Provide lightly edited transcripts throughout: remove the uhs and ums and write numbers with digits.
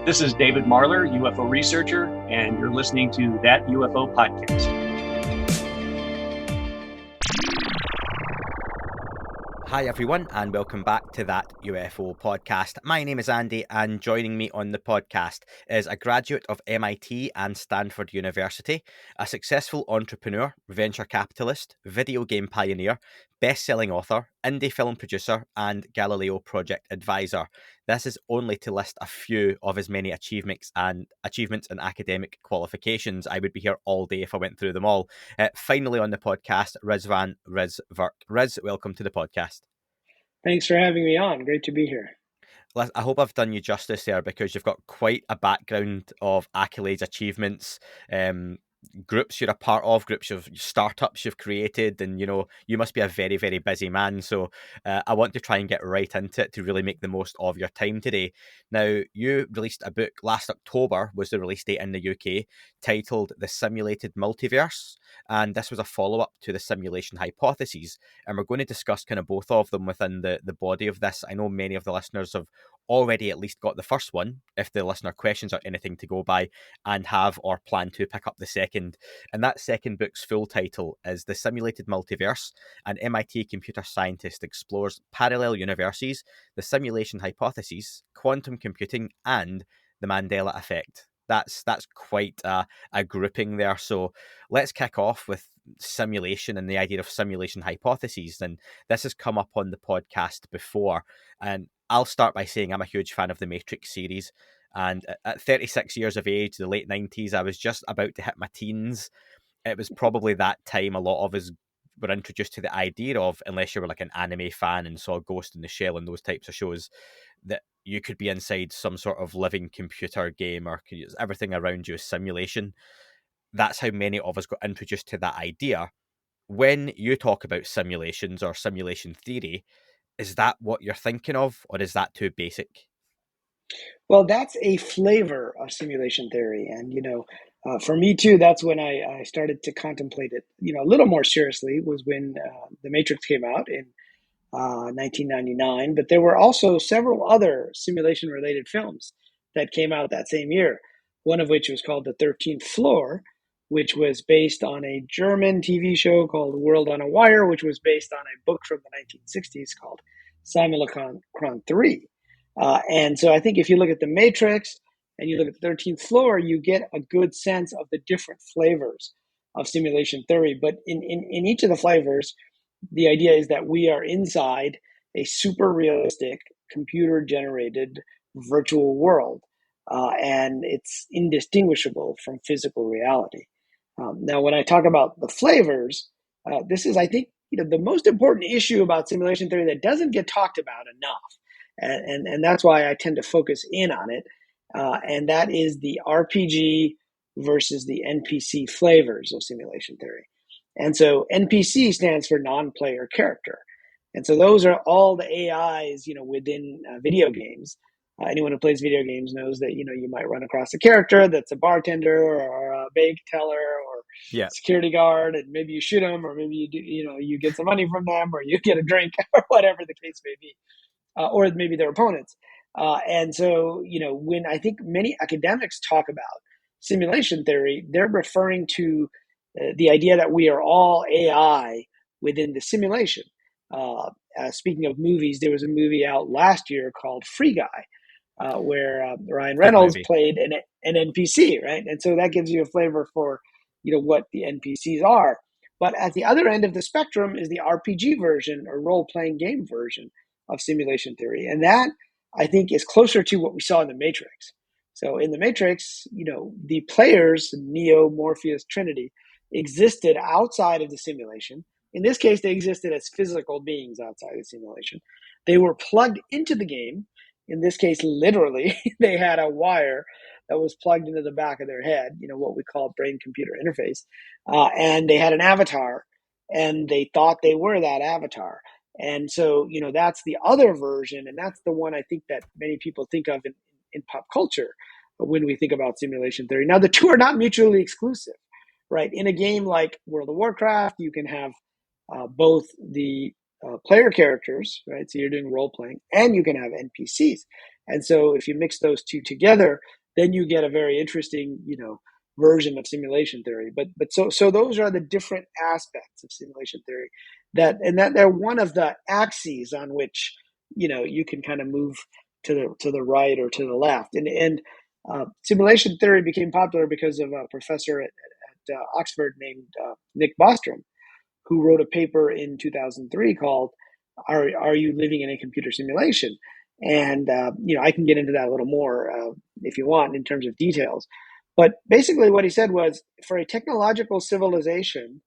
This is David Marler, UFO researcher, and you're listening to That UFO Podcast. Hi everyone, and welcome back to That UFO Podcast. My name is Andy, and joining me on the podcast is a graduate of MIT and Stanford University, a successful entrepreneur, venture capitalist, video game pioneer, best-selling author, indie film producer, and Galileo Project advisor. This is only to list a few of his many achievements and academic qualifications. I would be here all day if I went through them all. Finally on the podcast, Rizwan Virk. Riz, welcome to the podcast. Thanks for having me on. Great to be here. I hope I've done you justice there, because you've got quite a background of accolades, achievements, groups you're a part of, groups of startups you've created, and you must be a very, very busy man. So I want to try and get right into it to really make the most of your time today. Now, you released a book last October, was the release date in the UK, titled The Simulated Multiverse, and this was a follow-up to the simulation hypotheses, and we're going to discuss kind of both of them within the body of this. I know many of the listeners have already at least got the first one, if the listener questions are anything to go by, and have or plan to pick up the second. And that second book's full title is The Simulated Multiverse. An MIT computer scientist explores parallel universes, the simulation hypotheses, quantum computing, and the Mandela Effect. That's quite a grouping there. So let's kick off with simulation and the idea of simulation hypotheses. And this has come up on the podcast before. And I'll start by saying I'm a huge fan of the Matrix series. And at 36 years of age, the late 90s, I was just about to hit my teens. It was probably that time a lot of us were introduced to the idea of, unless you were like an anime fan and saw Ghost in the Shell and those types of shows, that you could be inside some sort of living computer game, or everything around you is simulation. That's how many of us got introduced to that idea. When you talk about simulations or simulation theory, is that what you're thinking of, or is that too basic? Well, that's a flavor of simulation theory. And, for me too, that's when I started to contemplate it, a little more seriously, was when The Matrix came out in 1999. But there were also several other simulation related films that came out that same year, one of which was called The 13th Floor, which was based on a German TV show called World on a Wire, which was based on a book from the 1960s called Simulacron 3. And so I think if you look at The Matrix and you look at the 13th Floor, you get a good sense of the different flavors of simulation theory. But in each of the flavors, the idea is that we are inside a super realistic, computer-generated virtual world, and it's indistinguishable from physical reality. Now, when I talk about the flavors, this is, I think, the most important issue about simulation theory that doesn't get talked about enough. And that's why I tend to focus in on it. And that is the RPG versus the NPC flavors of simulation theory. And so NPC stands for non-player character. And so those are all the AIs, within video games. Anyone who plays video games knows that, you might run across a character that's a bartender or a bank teller or security guard, and maybe you shoot them, or maybe you do, you get some money from them, or you get a drink, or whatever the case may be. Or maybe their opponents. And so, when I think many academics talk about simulation theory, they're referring to the idea that we are all AI within the simulation. Speaking of movies, there was a movie out last year called Free Guy, where Ryan Reynolds played an NPC, right? And so that gives you a flavor for, what the NPCs are. But at the other end of the spectrum is the RPG version, or role-playing game version of simulation theory. And that, I think, is closer to what we saw in The Matrix. So in The Matrix, the players, Neo, Morpheus, Trinity, existed outside of the simulation. In this case, they existed as physical beings outside the simulation. They were plugged into the game. In this case, literally, they had a wire that was plugged into the back of their head, what we call brain-computer interface. And they had an avatar, and they thought they were that avatar. And so, that's the other version, and that's the one I think that many people think of in pop culture when we think about simulation theory. Now, the two are not mutually exclusive, right? In a game like World of Warcraft, you can have both the player characters, right? So you're doing role playing, and you can have NPCs. And so if you mix those two together, then you get a very interesting, version of simulation theory. But those are the different aspects of simulation theory that they're one of the axes on which, you can kind of move to the right or to the left. And simulation theory became popular because of a professor at Oxford named Nick Bostrom, who wrote a paper in 2003 called "Are You Living in a Computer Simulation?" And I can get into that a little more if you want in terms of details. But basically, what he said was, for a technological civilization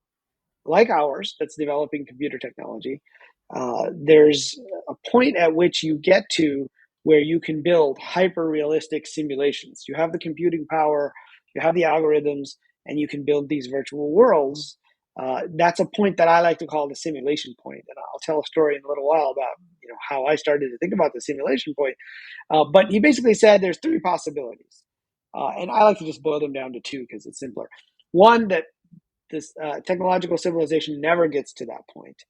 like ours that's developing computer technology, there's a point at which you get to where you can build hyper realistic simulations. You have the computing power, you have the algorithms, and you can build these virtual worlds. That's a point that I like to call the simulation point, and I'll tell a story in a little while about how I started to think about the simulation point. But he basically said there's three possibilities, and I like to just boil them down to two because it's simpler. One, that this technological civilization never gets to that point,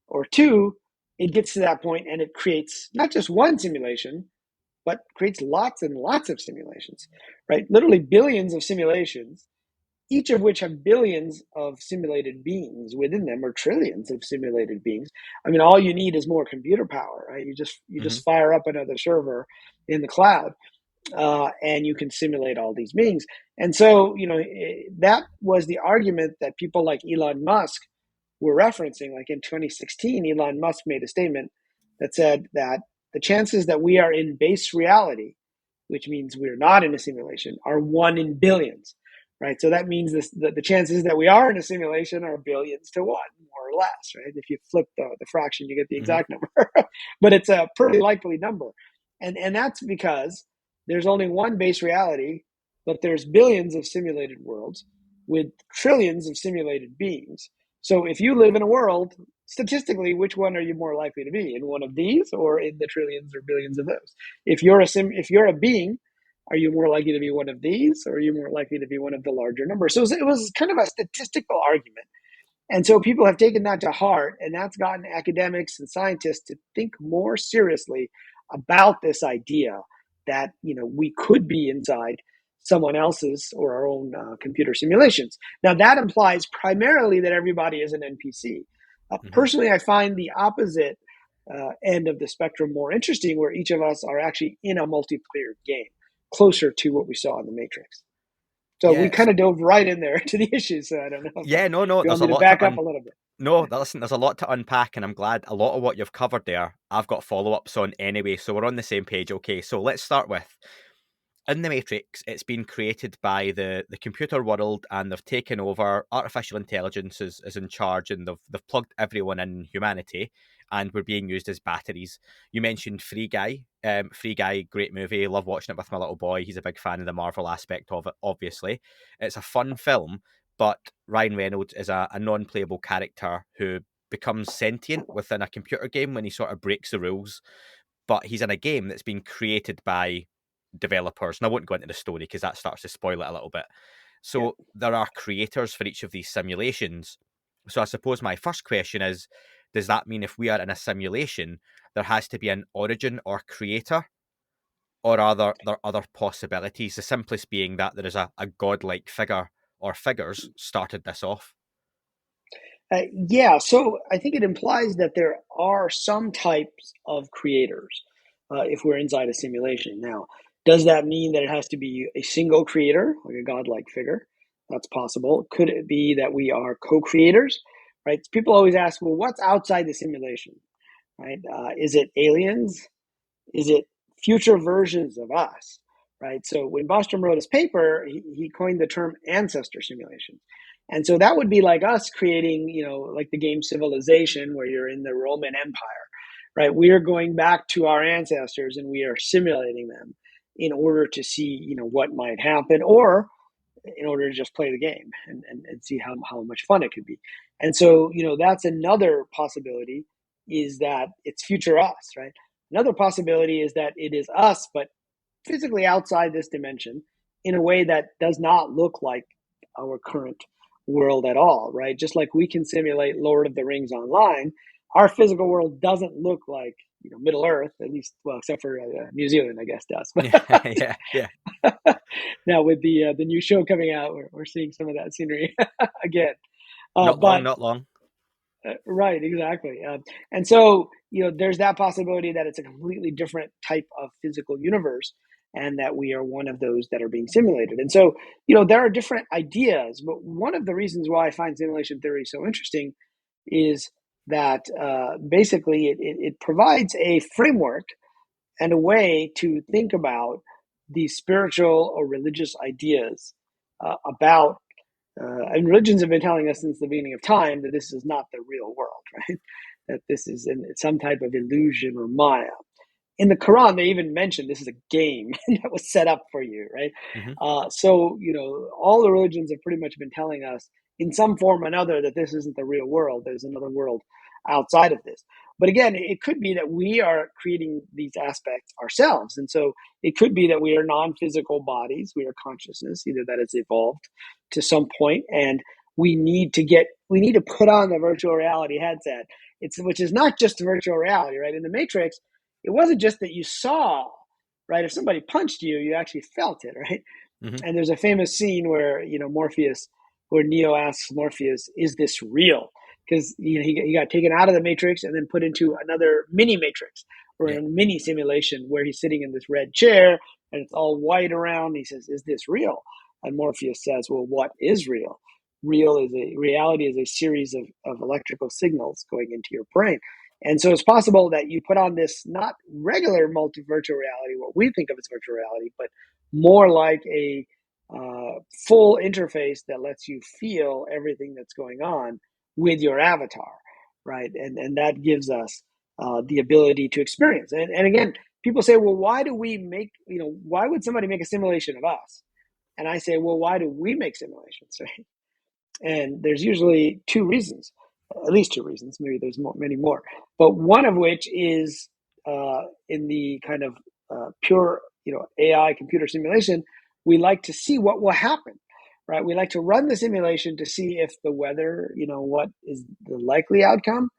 or two, it gets to that point and it creates not just one simulation, but creates lots and lots of simulations, right? Literally billions of simulations, each of which have billions of simulated beings within them, or trillions of simulated beings. I mean, all you need is more computer power, right? You just fire up another server in the cloud, and you can simulate all these beings. And so, that was the argument that people like Elon Musk were referencing. Like in 2016, Elon Musk made a statement that said that the chances that we are in base reality, which means we're not in a simulation, are 1 in billions, right? So that means that the chances that we are in a simulation are billions to 1, more or less, right? If you flip the fraction, you get the exact number. But it's a pretty likely number. And that's because there's only one base reality, but there's billions of simulated worlds with trillions of simulated beings. So if you live in a world, statistically, which one are you more likely to be, in one of these or in the trillions or billions of those? If you're a being, are you more likely to be one of these, or are you more likely to be one of the larger numbers? So it was kind of a statistical argument. And so people have taken that to heart, and that's gotten academics and scientists to think more seriously about this idea that we could be inside someone else's or our own computer simulations. Now, that implies primarily that everybody is an NPC. Personally, I find the opposite end of the spectrum more interesting, where each of us are actually in a multiplayer game, closer to what we saw in the Matrix. So we kind of dove right in there to the issues. So I don't know. No. You want me to back up a little bit? No, listen, there's a lot to unpack, and I'm glad a lot of what you've covered there, I've got follow-ups on anyway, so we're on the same page. Okay, so let's start with, in the Matrix, it's been created by the computer world, and they've taken over. Artificial intelligence is in charge, and they've plugged everyone in humanity, and we're being used as batteries. You mentioned Free Guy. Free Guy, great movie. Love watching it with my little boy. He's a big fan of the Marvel aspect of it, obviously. It's a fun film, but Ryan Reynolds is a non-playable character who becomes sentient within a computer game when he sort of breaks the rules. But he's in a game that's been created by developers. And I won't go into the story because that starts to spoil it a little bit. So there are creators for each of these simulations. So I suppose my first question is, does that mean if we are in a simulation, there has to be an origin or creator? Or are there other possibilities? The simplest being that there is a godlike figure or figures started this off. So I think it implies that there are some types of creators if we're inside a simulation. Now, does that mean that it has to be a single creator, like a godlike figure? That's possible. Could it be that we are co-creators, right? People always ask, well, what's outside the simulation, right? Is it aliens? Is it future versions of us, right? So when Bostrom wrote his paper, he coined the term ancestor simulation. And so that would be like us creating, like the game Civilization, where you're in the Roman Empire, right? We are going back to our ancestors and we are simulating them in order to see, what might happen, or in order to just play the game and see how much fun it could be. And so, that's another possibility, is that it's future us, right? Another possibility is that it is us, but physically outside this dimension in a way that does not look like our current world at all, right? Just like we can simulate Lord of the Rings online, our physical world doesn't look like Middle Earth, at least, well, except for New Zealand, I guess does. Yeah, yeah. Now with the new show coming out, we're seeing some of that scenery again. Not long, But not long. Right, exactly. And so, there's that possibility that it's a completely different type of physical universe and that we are one of those that are being simulated. And so, there are different ideas, but one of the reasons why I find simulation theory so interesting is that basically it provides a framework and a way to think about these spiritual or religious ideas about and religions have been telling us since the beginning of time that this is not the real world, right? That this is some type of illusion or Maya. In the Quran, they even mentioned this is a game that was set up for you, right? Hmm. So, all the religions have pretty much been telling us in some form or another that this isn't the real world. There's another world outside of this. But again, it could be that we are creating these aspects ourselves. And so it could be that we are non physical bodies, we are consciousness, either that has evolved to some point, and we need to put on the virtual reality headset. Which is not just virtual reality, right? In the Matrix, it wasn't just that you saw, right? If somebody punched you, you actually felt it, right? Hmm. And there's a famous scene where where Neo asks Morpheus, "Is this real?" Because he got taken out of the Matrix and then put into another mini Matrix or Yeah. a mini simulation where he's sitting in this red chair and it's all white around. He says, "Is this real?" And Morpheus says, "Well, what is real? Reality is a series of electrical signals going into your brain." And so it's possible that you put on this not regular multi-virtual reality, what we think of as virtual reality, but more like a full interface that lets you feel everything that's going on with your avatar, right? And that gives us the ability to experience. And again, people say, well, why would somebody make a simulation of us? And I say, well, why do we make simulations? Right? And there's usually two reasons, at least two reasons. Maybe there's many more, but one of which is in the kind of pure, AI computer simulation. We like to see what will happen, right? We like to run the simulation to see if the weather, what is the likely outcome,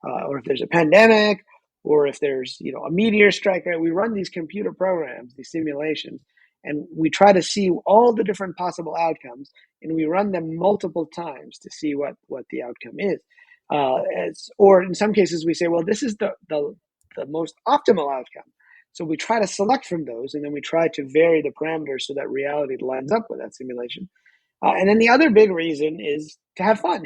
or if there's a pandemic, or if there's a meteor strike. Right? We run these computer programs, these simulations, and we try to see all the different possible outcomes, and we run them multiple times to see what the outcome is. Or in some cases, we say, well, this is the most optimal outcome. So we try to select from those, and then we try to vary the parameters so that reality lines up with that simulation. And then the other big reason is to have fun,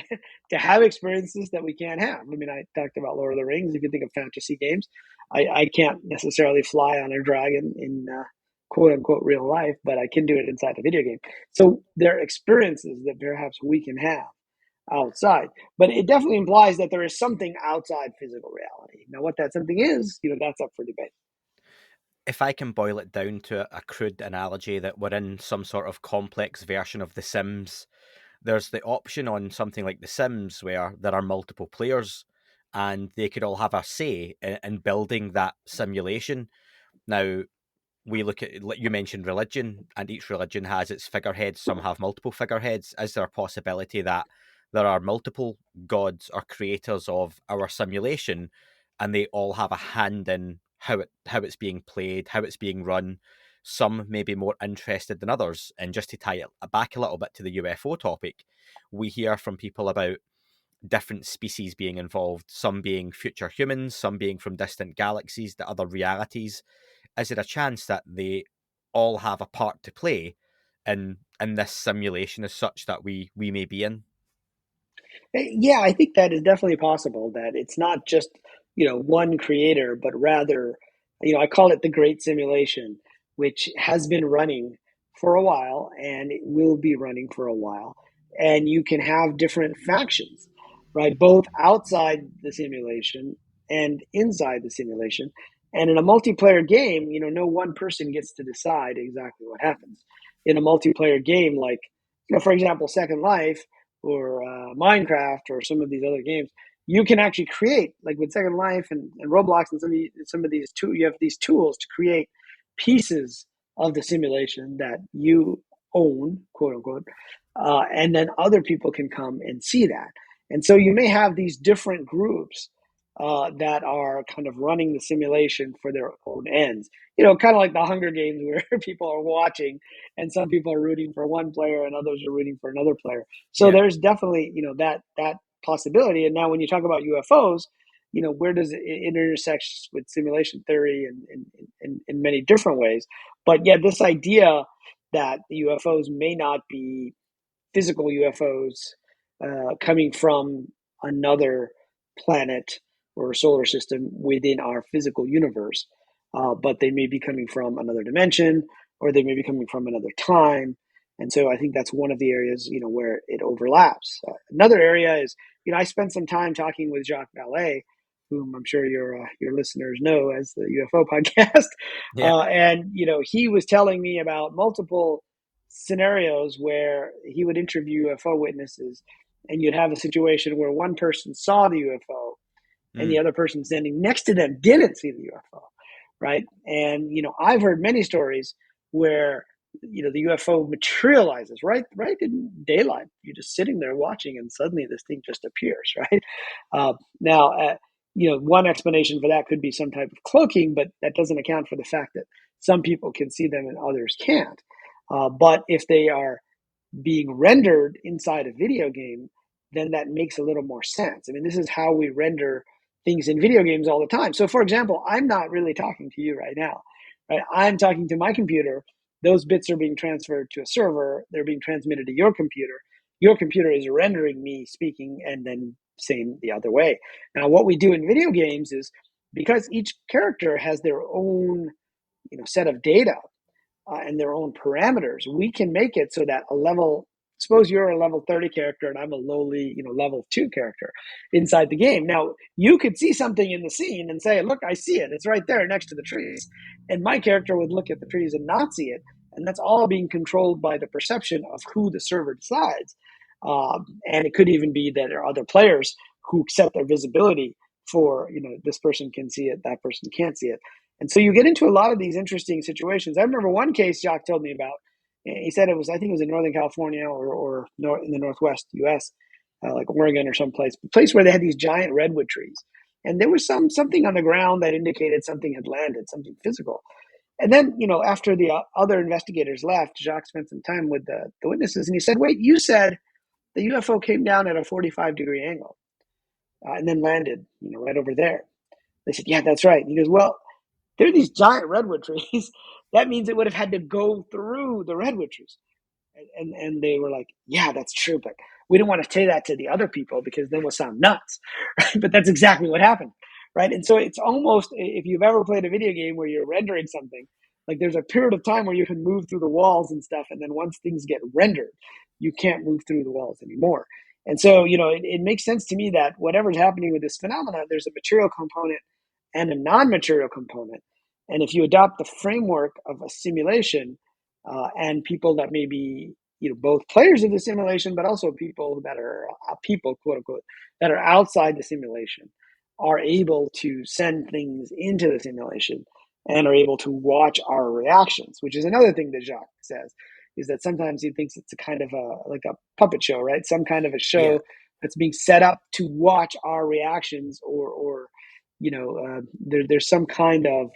to have experiences that we can't have. I mean, I talked about Lord of the Rings. If you think of fantasy games, I can't necessarily fly on a dragon in quote unquote real life, but I can do it inside a video game. So there are experiences that perhaps we can have outside, but it definitely implies that there is something outside physical reality. Now, what that something is, that's up for debate. If I can boil it down to a crude analogy that we're in some sort of complex version of The Sims, there's the option on something like The Sims where there are multiple players and they could all have a say in building that simulation. Now, we look at, like you mentioned, religion, and each religion has its figureheads. Some have multiple figureheads. Is there a possibility that there are multiple gods or creators of our simulation, and they all have a hand in how it's being played, how it's being run? Some may be more interested than others. And just to tie it back a little bit to the UFO topic, we hear from people about different species being involved, some being future humans, some being from distant galaxies, the other realities. Is there a chance that they all have a part to play in this simulation as such that we may be in? Yeah, I think that is definitely possible, that it's not just, one creator, but rather, I call it the great simulation, which has been running for a while and it will be running for a while. And you can have different factions, right? Both outside the simulation and inside the simulation. And in a multiplayer game, no one person gets to decide exactly what happens. In a multiplayer game, like, for example, Second Life, or Minecraft or some of these other games, you can actually create, like with Second Life and Roblox and some of these you have these tools to create pieces of the simulation that you own, quote unquote, and then other people can come and see that. And so you may have these different groups that are kind of running the simulation for their own ends. You know, kind of like the Hunger Games, where people are watching, and some people are rooting for one player, and others are rooting for another player. So Yeah. there's definitely, you know, that possibility. And now, when you talk about UFOs, you know, where does it intersect with simulation theory in many different ways? But yeah, this idea that the UFOs may not be physical UFOs coming from another planet or solar system within our physical universe, but they may be coming from another dimension, or they may be coming from another time. And so I think that's one of the areas, you know, where it overlaps. Another area is, you know, I spent some time talking with Jacques Vallée, whom I'm sure your listeners know as the UFO podcast, Yeah. and you know, he was telling me about multiple scenarios where he would interview UFO witnesses, and you'd have a situation where one person saw the UFO and the Mm. other person standing next to them didn't see the UFO, right? And you know, I've heard many stories where, you know, the UFO materializes right in daylight. You're just sitting there watching, and suddenly this thing just appears, right? Now, you know, one explanation for that could be some type of cloaking, but that doesn't account for the fact that some people can see them and others can't. But if they are being rendered inside a video game, then that makes a little more sense. I mean, this is how we render things in video games all the time. So, for example, I'm not really talking to you right now, right? I'm talking to my computer. Those bits are being transferred to a server. They're being transmitted to your computer. Your computer is rendering me speaking, and then same the other way. Now, what we do in video games is, because each character has their own, you know, set of data and their own parameters, we can make it so that a level, suppose you're a level 30 character and I'm a lowly, you know, level 2 character inside the game. Now, you could see something in the scene and say, look, I see it. It's right there next to the trees. And my character would look at the trees and not see it. And that's all being controlled by the perception of who the server decides. And it could even be that there are other players who set their visibility for, you know, this person can see it, that person can't see it. And so you get into a lot of these interesting situations. I remember one case Jacques told me about. He said it was, I think it was in Northern California or in the Northwest U.S., like Oregon or someplace, a place where they had these giant redwood trees. And there was something on the ground that indicated something had landed, something physical. And then, you know, after the other investigators left, Jacques spent some time with the witnesses, and he said, wait, you said the UFO came down at a 45-degree angle and then landed, you know, right over there. They said, yeah, that's right. And he goes, well, there are these giant redwood trees. That means it would have had to go through the redwood trees. And they were like, yeah, that's true, but we didn't want to say that to the other people because then we'll sound nuts. Right? But that's exactly what happened. Right. And so it's almost, if you've ever played a video game where you're rendering something, like there's a period of time where you can move through the walls and stuff. And then once things get rendered, you can't move through the walls anymore. And so, you know, it makes sense to me that whatever's happening with this phenomenon, there's a material component and a non-material component. And if you adopt the framework of a simulation, and people that may be, you know, both players of the simulation, but also people that are people, quote unquote, that are outside the simulation, are able to send things into the simulation and are able to watch our reactions, which is another thing that Jacques says, is that sometimes he thinks it's a kind of like a puppet show, right? Some kind of a Yeah. show that's being set up to watch our reactions, or you know, there's some kind of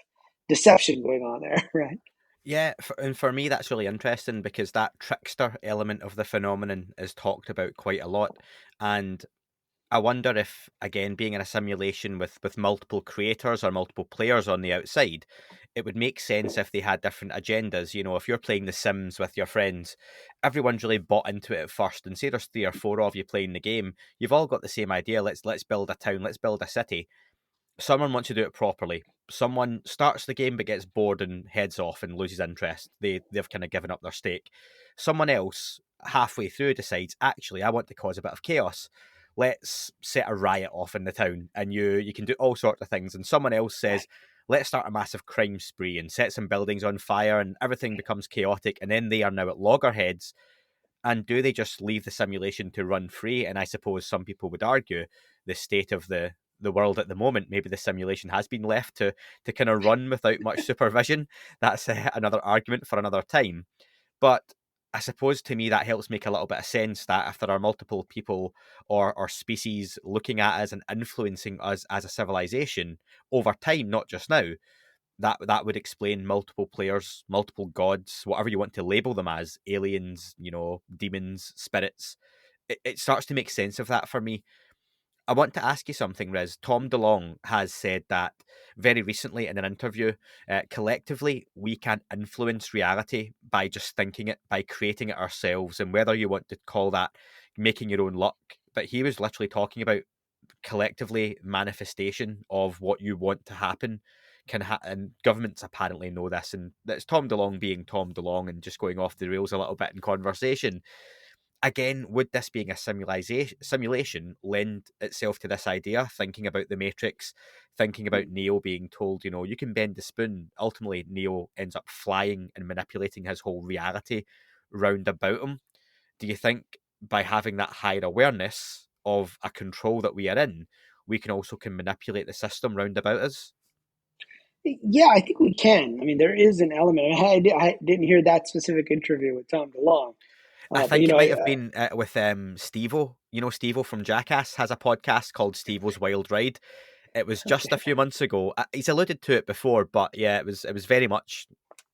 deception going on there, right? Yeah, and for me, that's really interesting because that trickster element of the phenomenon is talked about quite a lot. And I wonder if, again, being in a simulation with multiple creators or multiple players on the outside, it would make sense if they had different agendas. You know, if you're playing The Sims with your friends, everyone's really bought into it at first, and say there's 3 or 4 of you playing the game, you've all got the same idea. Let's build a town, let's build a city. Someone wants to do it properly. Someone starts the game but gets bored and heads off and loses interest. They've kind of given up their stake. Someone else halfway through decides, actually, I want to cause a bit of chaos. Let's set a riot off in the town, and you can do all sorts of things. And someone else says, let's start a massive crime spree and set some buildings on fire, and everything becomes chaotic. And then they are now at loggerheads. And do they just leave the simulation to run free? And I suppose some people would argue the state of the world at the moment, maybe the simulation has been left to kind of run without much supervision. That's another argument for another time. But I suppose to me that helps make a little bit of sense that if there are multiple people or species looking at us and influencing us as a civilization over time, not just now, that would explain multiple players, multiple gods, whatever you want to label them as, aliens, demons, spirits. It starts to make sense of that for me. I want to ask you something, Riz. Tom DeLonge has said that very recently in an interview, collectively, we can influence reality by just thinking it, by creating it ourselves, and whether you want to call that making your own luck. But he was literally talking about collectively manifestation of what you want to happen and governments apparently know this, and that's Tom DeLonge being Tom DeLonge and just going off the rails a little bit in conversation. Again, would this being a simulation lend itself to this idea, thinking about the Matrix, thinking about Neo being told, you can bend the spoon. Ultimately, Neo ends up flying and manipulating his whole reality round about him. Do you think by having that higher awareness of a control that we are in, we can manipulate the system round about us? Yeah, I think we can. I mean, there is an element. I didn't hear that specific interview with Tom DeLonge, I but think it might have been with Steve-O. Steve-O from Jackass has a podcast called Steve-O's Wild Ride. It was just a okay. few months ago. He's alluded to it before, but yeah, it was very much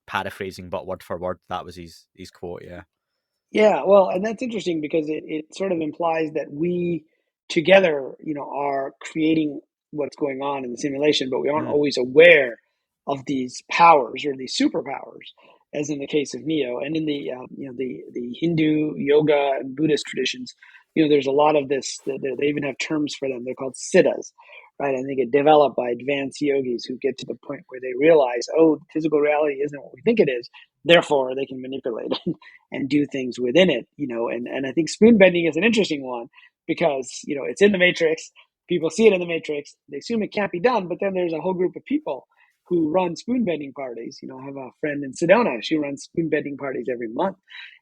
paraphrasing, but word for word, that was his quote. Yeah. Yeah, well, and that's interesting because it sort of implies that we together, are creating what's going on in the simulation, but we aren't Mm. always aware of these powers or these superpowers, as in the case of Neo. And in the the Hindu yoga and Buddhist traditions, there's a lot of this. They even have terms for them. They're called siddhas, right? And they get developed by advanced yogis who get to the point where they realize, oh, physical reality isn't what we think it is. Therefore, they can manipulate it and do things within it, and I think spoon bending is an interesting one because, it's in the Matrix. People see it in the Matrix. They assume it can't be done, but then there's a whole group of people who run spoon bending parties. I have a friend in Sedona. She runs spoon bending parties every month.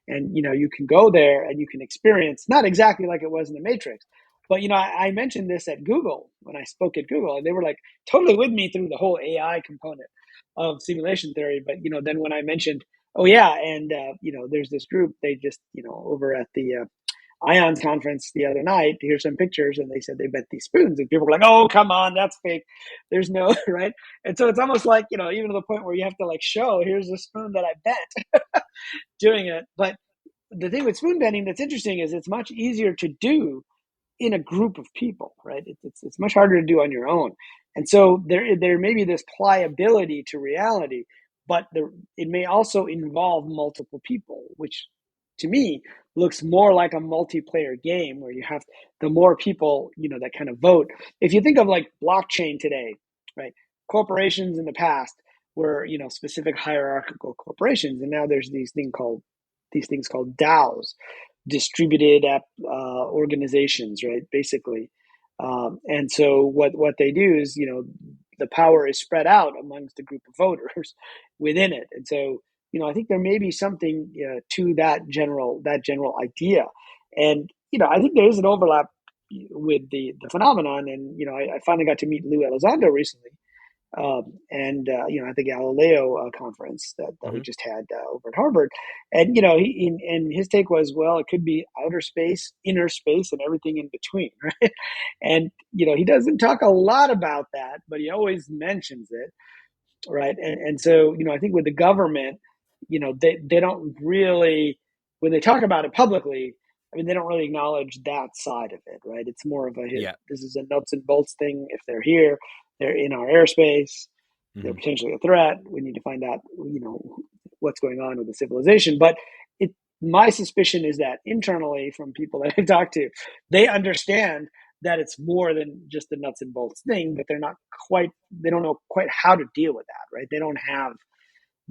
And, you can go there and you can experience, not exactly like it was in the Matrix, but, I mentioned this at Google when I spoke at Google, and they were like totally with me through the whole AI component of simulation theory. But, then when I mentioned, oh yeah, and there's this group. They just over at the Ions conference the other night. Here's some pictures, and they said they bent these spoons, and people were like, "Oh, come on, that's fake. There's no right." And so it's almost like even to the point where you have to like show, here's the spoon that I bent, doing it. But the thing with spoon bending that's interesting is it's much easier to do in a group of people, right? It's much harder to do on your own. And so there may be this pliability to reality, but it may also involve multiple people, which to me looks more like a multiplayer game where you have the more people, that kind of vote. If you think of like blockchain today, right? Corporations in the past were, specific hierarchical corporations, and now there's these things called DAOs, distributed organizations, right? Basically, and so what they do is, the power is spread out amongst a group of voters within it, and so I think there may be something to that general idea, and I think there is an overlap with the phenomenon, and I finally got to meet Lou Elizondo recently, and at the Galileo conference that we Mm-hmm. just had over at Harvard, and and his take was, well, it could be outer space, inner space, and everything in between, right? And he doesn't talk a lot about that, but he always mentions it, right? And so I think with the government, they don't really, when they talk about it publicly, I mean, they don't really acknowledge that side of it, right? It's more of a, Yeah. this is a nuts and bolts thing. If they're here, they're in our airspace, they're Mm-hmm. potentially a threat. We need to find out, what's going on with the civilization. But my suspicion is that internally, from people that I've talked to, they understand that it's more than just the nuts and bolts thing, but they don't know quite how to deal with that, right? They don't have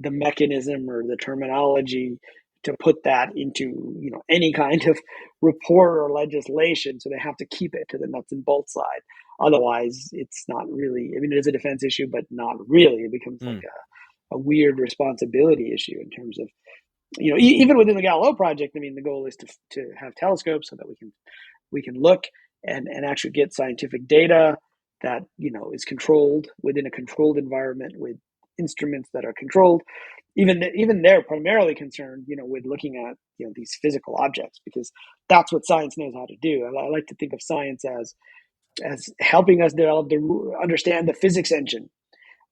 the mechanism or the terminology to put that into any kind of report or legislation, so they have to keep it to the nuts and bolts side. Otherwise, it's not really, I mean, it is a defense issue, but not really. It becomes like Mm. a weird responsibility issue in terms of, even within the Galileo Project. I mean, the goal is to have telescopes so that we can look and actually get scientific data that is controlled within a controlled environment with instruments that are controlled. Even they're primarily concerned, with looking at these physical objects, because that's what science knows how to do. I like to think of science as helping us understand the physics engine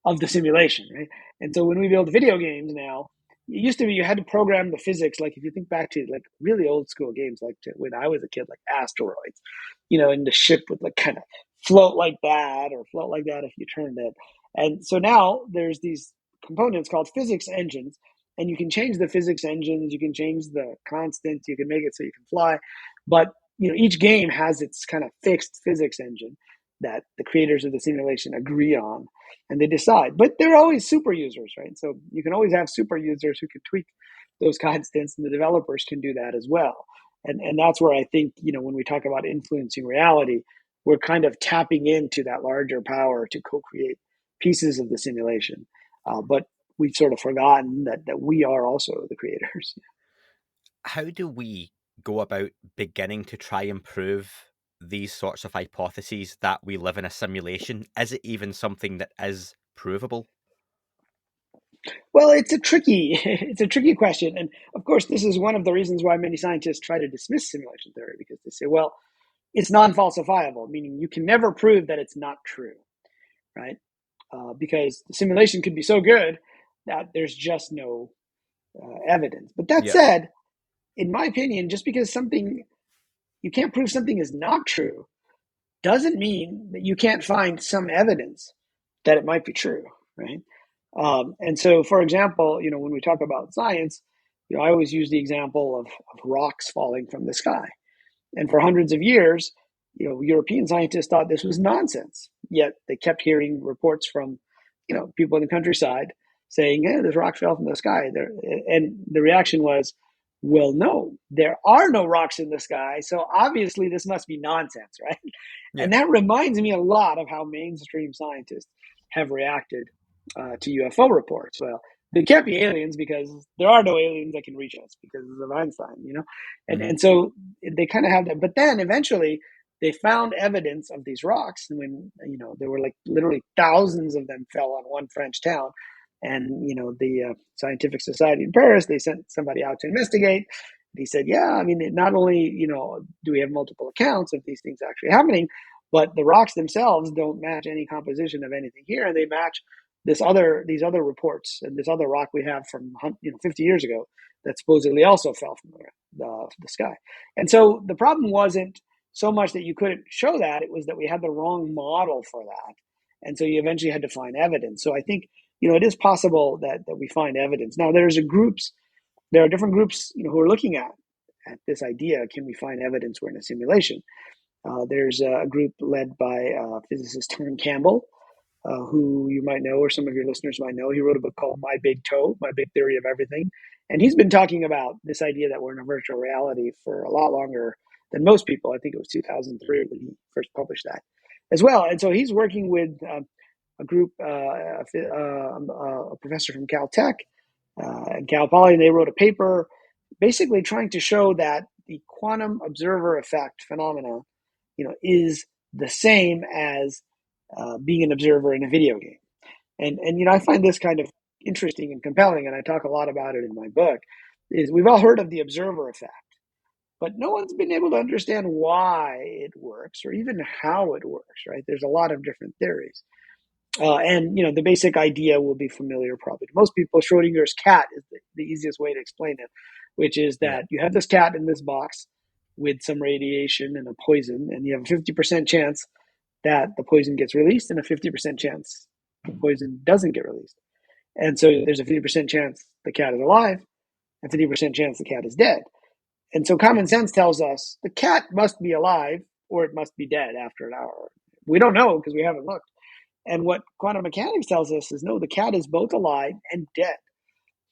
of the simulation, right? And so when we build video games now, it used to be you had to program the physics. Like if you think back to like really old school games, like when I was a kid, like Asteroids, and the ship would like kind of float like that or float like that if you turned it. And so now there's these components called physics engines, and you can change the physics engines, you can change the constants, you can make it so you can fly, but each game has its kind of fixed physics engine that the creators of the simulation agree on, and they decide. But there are always super users, right? So you can always have super users who can tweak those constants, and the developers can do that as well. And that's where I think, when we talk about influencing reality, we're kind of tapping into that larger power to co-create pieces of the simulation. But we've sort of forgotten that we are also the creators. How do we go about beginning to try and prove these sorts of hypotheses that we live in a simulation? Is it even something that is provable? Well, it's a tricky question, and of course, this is one of the reasons why many scientists try to dismiss simulation theory, because they say, well, it's non-falsifiable, meaning you can never prove that it's not true, right? Because the simulation could be so good that there's just no evidence. But that said, in my opinion, just because you can't prove something is not true doesn't mean that you can't find some evidence that it might be true, right? And so, for example, when we talk about science, I always use the example of rocks falling from the sky. And for hundreds of years, European scientists thought this was nonsense. Yet they kept hearing reports from, people in the countryside saying, "Hey, this rock fell from the sky." And the reaction was, "Well, no, there are no rocks in the sky, so obviously this must be nonsense, right?" Yeah. And that reminds me a lot of how mainstream scientists have reacted to UFO reports. Well, they can't be aliens because there are no aliens that can reach us because of Einstein, and so they kind of have that. But then eventually they found evidence of these rocks, and when there were like literally thousands of them fell on one French town, and the Scientific Society in Paris, they sent somebody out to investigate. He said, "Yeah, I mean, not only do we have multiple accounts of these things actually happening, but the rocks themselves don't match any composition of anything here, and they match these other reports and this other rock we have from 50 years ago that supposedly also fell from the sky." And so the problem wasn't so much that you couldn't show that; it was that we had the wrong model for that, and so you eventually had to find evidence. So I think it is possible that we find evidence. Now there are different groups who are looking at this idea: can we find evidence we're in a simulation? There's a group led by physicist Tom Campbell, who you might know, or some of your listeners might know. He wrote a book called My Big Toe, My Big Theory of Everything. And he's been talking about this idea that we're in a virtual reality for a lot longer than most people. I think it was 2003 when he first published that as well. And so he's working with a group, a professor from Caltech and Cal Poly, and they wrote a paper basically trying to show that the quantum observer effect phenomena, is the same as being an observer in a video game. And I find this kind of interesting and compelling, and I talk a lot about it in my book, is we've all heard of the observer effect, but no one's been able to understand why it works or even how it works, right? There's a lot of different theories. And the basic idea will be familiar probably to most people. Schrodinger's cat is the easiest way to explain it, which is that you have this cat in this box with some radiation and a poison, and you have a 50% chance that the poison gets released and a 50% chance the poison doesn't get released. And so there's a 50% chance the cat is alive and 50% chance the cat is dead. And so common sense tells us the cat must be alive or it must be dead after an hour. We don't know because we haven't looked. And what quantum mechanics tells us is no, the cat is both alive and dead.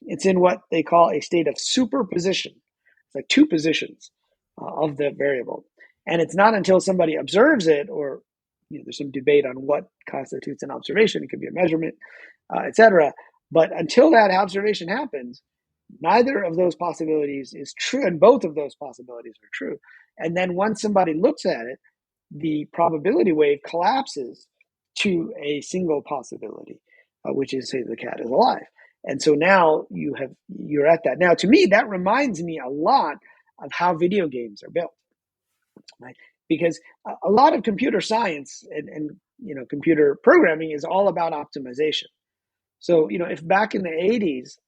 It's in what they call a state of superposition. It's like two positions of the variable. And it's not until somebody observes it, or there's some debate on what constitutes an observation. It could be a measurement, etc. But until that observation happens, neither of those possibilities is true, and both of those possibilities are true. And then once somebody looks at it, the probability wave collapses to a single possibility. which is say the cat is alive. And so now you're at that. Now, to me, that reminds me a lot of how video games are built, right? Because a lot of computer science and computer programming is all about optimization. So if back in the 80s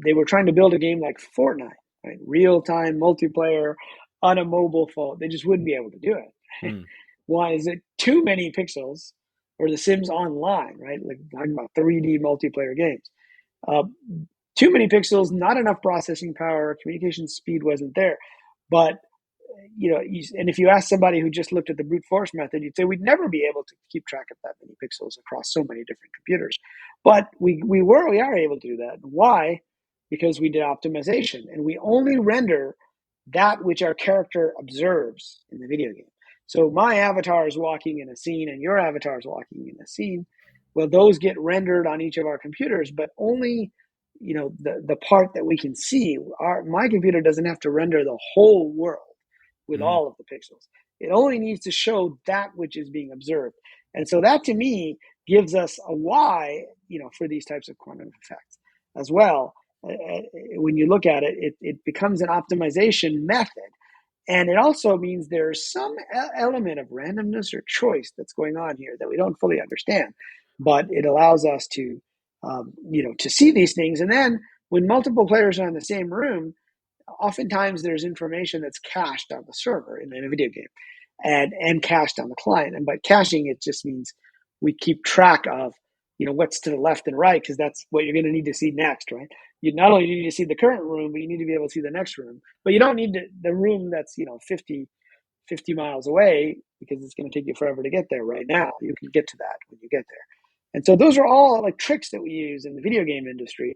they were trying to build a game like Fortnite, right, real time multiplayer on a mobile phone, they just wouldn't be able to do it. Mm. Why is it too many pixels? Or The Sims Online, right? Like talking about 3D multiplayer games. Uh, Too many pixels, not enough processing power, communication speed wasn't there. But and if you ask somebody who just looked at the brute force method, you'd say we'd never be able to keep track of that many pixels across so many different computers. But we are able to do that. Why? Because we did optimization, and we only render that which our character observes in the video game. So my avatar is walking in a scene, and your avatar is walking in a scene. Well, those get rendered on each of our computers, but only the part that we can see. My computer doesn't have to render the whole world with Mm. all of the pixels. It only needs to show that which is being observed. And so that to me gives us a why, for these types of quantum effects as well. When you look at it, it becomes an optimization method. And it also means there's some element of randomness or choice that's going on here that we don't fully understand. But it allows us to, to see these things. And then when multiple players are in the same room, oftentimes there's information that's cached on the server in a video game and cached on the client. And by caching, it just means we keep track of, what's to the left and right, because that's what you're going to need to see next, right? You not only need to see the current room, but you need to be able to see the next room. But you don't need the room that's, 50 miles away, because it's going to take you forever to get there right now. You can get to that when you get there. And so those are all like tricks that we use in the video game industry.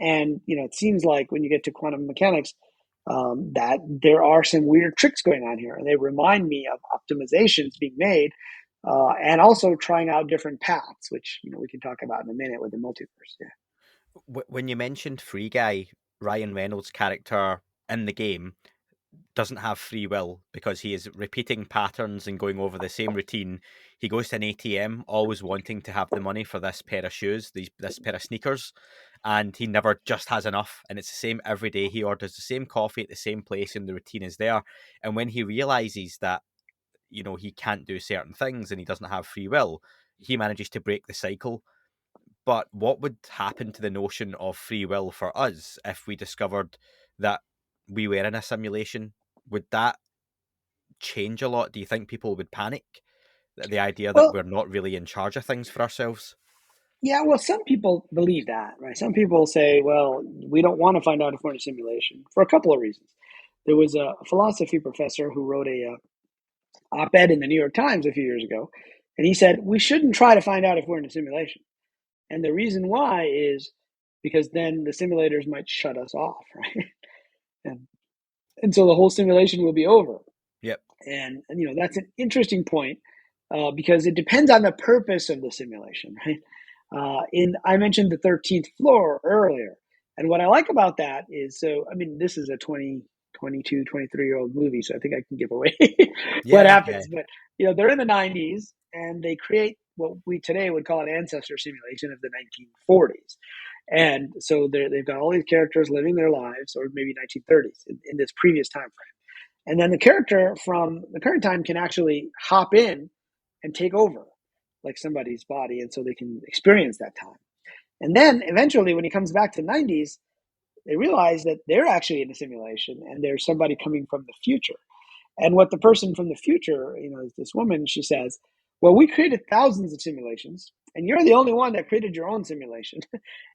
And, it seems like when you get to quantum mechanics, that there are some weird tricks going on here. And they remind me of optimizations being made and also trying out different paths, which, we can talk about in a minute with the multiverse. Yeah. When you mentioned Free Guy, Ryan Reynolds' character in the game doesn't have free will because he is repeating patterns and going over the same routine. He goes to an ATM always wanting to have the money for this pair of shoes, this pair of sneakers, and he never just has enough. And it's the same every day. He orders the same coffee at the same place and the routine is there. And when he realizes that, he can't do certain things and he doesn't have free will, he manages to break the cycle. But what would happen to the notion of free will for us if we discovered that we were in a simulation? Would that change a lot? Do you think people would panic? The idea that Well, we're not really in charge of things for ourselves? yeah, well, some people believe that, right? Some people say, well, we don't want to find out if we're in a simulation for a couple of reasons. There was a philosophy professor who wrote a op-ed in the New York Times a few years ago, and he said we shouldn't try to find out if we're in a simulation. And the reason why is because then the simulators might shut us off, right? and so the whole simulation will be over. Yep. And that's an interesting point because it depends on the purpose of the simulation, right? I mentioned the 13th floor earlier, and what I like about that is, this is a 22, 23-year-old movie, so I think I can give away what Yeah, yeah. happens. But they're in the 90s, and they create what we today would call an ancestor simulation of the 1940s. And so they've got all these characters living their lives, or maybe 1930s in this previous time frame. And then the character from the current time can actually hop in and take over like somebody's body, and so they can experience that time. And then eventually, when he comes back to the 90s, they realize that they're actually in a simulation and there's somebody coming from the future. And what the person from the future, this woman, she says, well, we created thousands of simulations, and you're the only one that created your own simulation,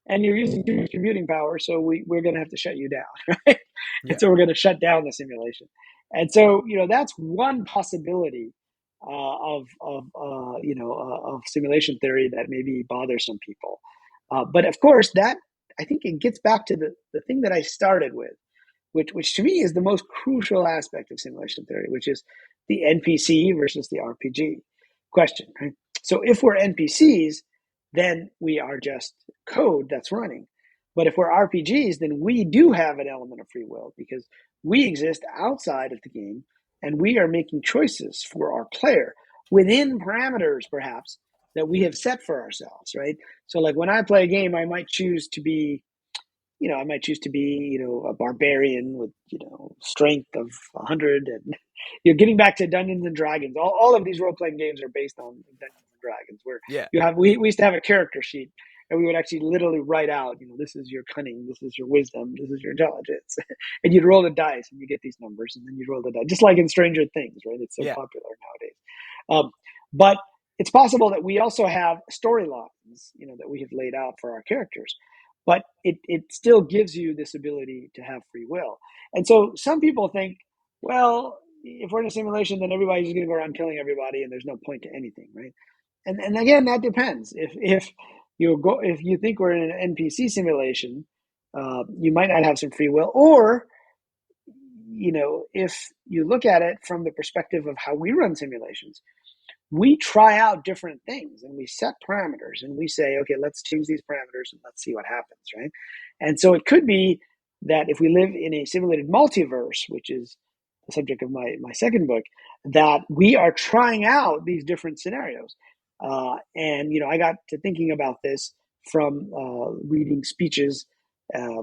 and you're using too much computing power, so we're going to have to shut you down, right? And Yeah. so we're going to shut down the simulation. And so, that's one possibility of simulation theory that maybe bothers some people. But of course, that I think it gets back to the thing that I started with, which to me is the most crucial aspect of simulation theory, which is the NPC versus the RPG question. Right? So if we're NPCs, then we are just code that's running. But if we're RPGs, then we do have an element of free will because we exist outside of the game and we are making choices for our player within parameters, perhaps, that we have set for ourselves, right? So like when I play a game, I might choose to be, a barbarian with, strength of 100. And you're getting back to Dungeons and Dragons. All of these role playing games are based on Dungeons and Dragons, where Yeah. we used to have a character sheet, and we would actually literally write out, this is your cunning, this is your wisdom, this is your intelligence, and you'd roll the dice, and you get these numbers, and then you'd roll the dice, just like in Stranger Things, right? It's so Yeah. popular nowadays. But it's possible that we also have storylines, that we have laid out for our characters, but it still gives you this ability to have free will. And so some people think, well, if we're in a simulation, then everybody's just going to go around killing everybody, and there's no point to anything, right? And again, that depends. If you think we're in an NPC simulation, you might not have some free will, or if you look at it from the perspective of how we run simulations, we try out different things and we set parameters and we say, okay, let's change these parameters and let's see what happens, right? And so it could be that if we live in a simulated multiverse, which is the subject of my second book, that we are trying out these different scenarios. And I got to thinking about this from reading speeches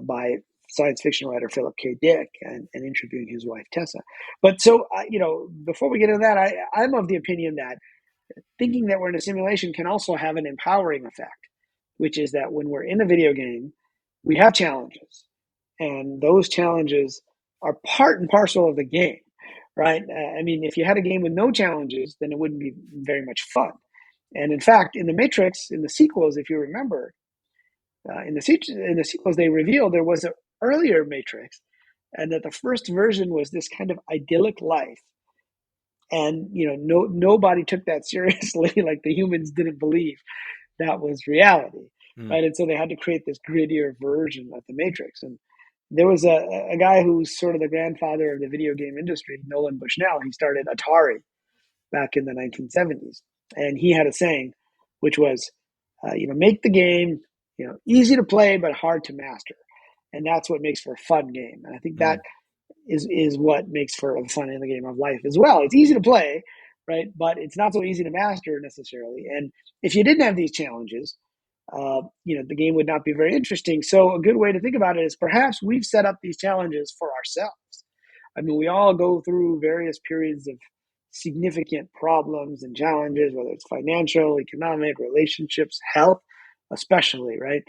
by science fiction writer Philip K. Dick and interviewing his wife Tessa. But so before we get into that, I'm of the opinion that thinking that we're in a simulation can also have an empowering effect, which is that when we're in a video game, we have challenges, and those challenges are part and parcel of the game, right? I mean, if you had a game with no challenges, then it wouldn't be very much fun. And in fact, in the Matrix, in the sequels, if you remember, in the sequels, they revealed there was an earlier Matrix, and that the first version was this kind of idyllic life. And nobody took that seriously. Like the humans didn't believe that was reality, right? And so they had to create this grittier version of the Matrix. And there was a guy who's sort of the grandfather of the video game industry, Nolan Bushnell. He started Atari back in the 1970s, and he had a saying, which was, make the game, easy to play but hard to master, and that's what makes for a fun game. And I think that is what makes for a fun in the game of life as well. It's easy to play, right? But it's not so easy to master necessarily. And if you didn't have these challenges, the game would not be very interesting. So a good way to think about it is perhaps we've set up these challenges for ourselves. I mean, we all go through various periods of significant problems and challenges, whether it's financial, economic, relationships, health, especially, right?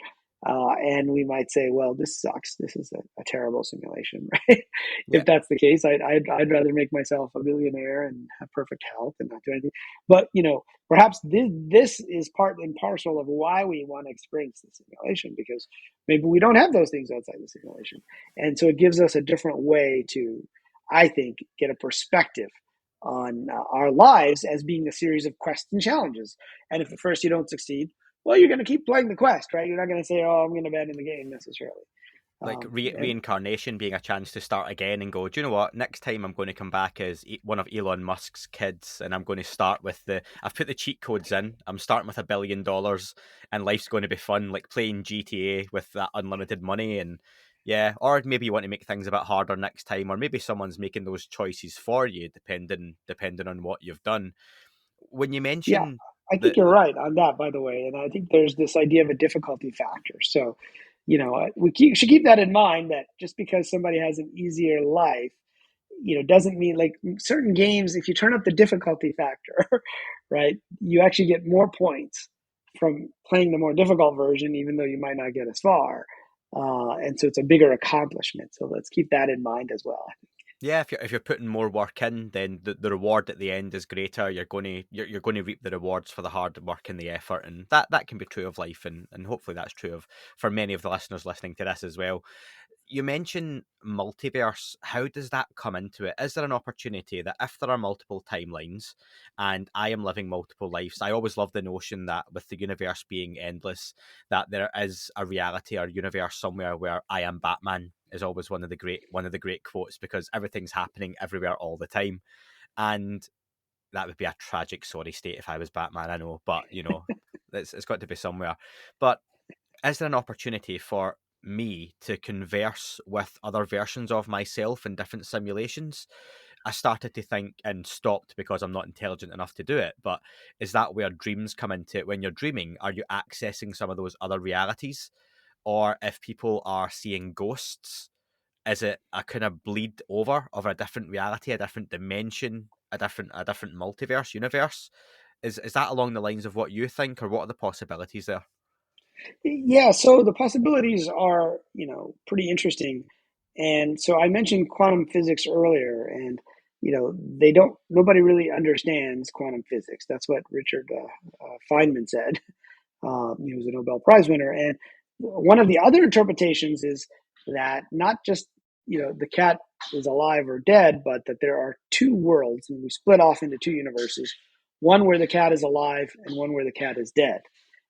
And we might say, well, this sucks. This is a terrible simulation, right? Yeah. If that's the case, I'd rather make myself a millionaire and have perfect health and not do anything. But, perhaps this is part and parcel of why we want to experience the simulation, because maybe we don't have those things outside the simulation. And so it gives us a different way to, I think, get a perspective on our lives as being a series of quests and challenges. And if at first you don't succeed, well, you're going to keep playing the quest, right? You're not going to say, oh, I'm going to abandon the game necessarily. Like reincarnation being a chance to start again and go, do you know what? Next time I'm going to come back as one of Elon Musk's kids, and I'm going to start with I've put the cheat codes in. I'm starting with $1 billion, and life's going to be fun, like playing GTA with that unlimited money. And yeah, or maybe you want to make things a bit harder next time, or maybe someone's making those choices for you, depending on what you've done. When you mention, I think you're right on that, by the way. And I think there's this idea of a difficulty factor. So, we should keep that in mind, that just because somebody has an easier life, doesn't mean, like certain games, if you turn up the difficulty factor, right, you actually get more points from playing the more difficult version, even though you might not get as far. And so it's a bigger accomplishment. So let's keep that in mind as well. yeah, if you're putting more work in, then the reward at the end is greater. You're going to reap the rewards for the hard work and the effort, and that can be true of life, and hopefully that's true for many of the listeners listening to this as well. You mentioned multiverse. How does that come into it? Is there an opportunity that if there are multiple timelines and I am living multiple lives, I always love the notion that with the universe being endless, that there is a reality or universe somewhere where I am Batman is always one of the great quotes, because everything's happening everywhere all the time. And that would be a tragic, sorry state if I was Batman, I know, but it's got to be somewhere. But is there an opportunity for me to converse with other versions of myself in different simulations? I started to think and stopped because I'm not intelligent enough to do it. But is that where dreams come into it? When you're dreaming, are you accessing some of those other realities? Or if people are seeing ghosts, is it a kind of bleed over of a different reality, a different dimension, a different multiverse, universe? Is that along the lines of what you think, or what are the possibilities there? Yeah, so the possibilities are, pretty interesting. And so I mentioned quantum physics earlier, and nobody really understands quantum physics. That's what Richard Feynman said. He was a Nobel Prize winner. And one of the other interpretations is that not just, the cat is alive or dead, but that there are two worlds, and we split off into two universes, one where the cat is alive and one where the cat is dead.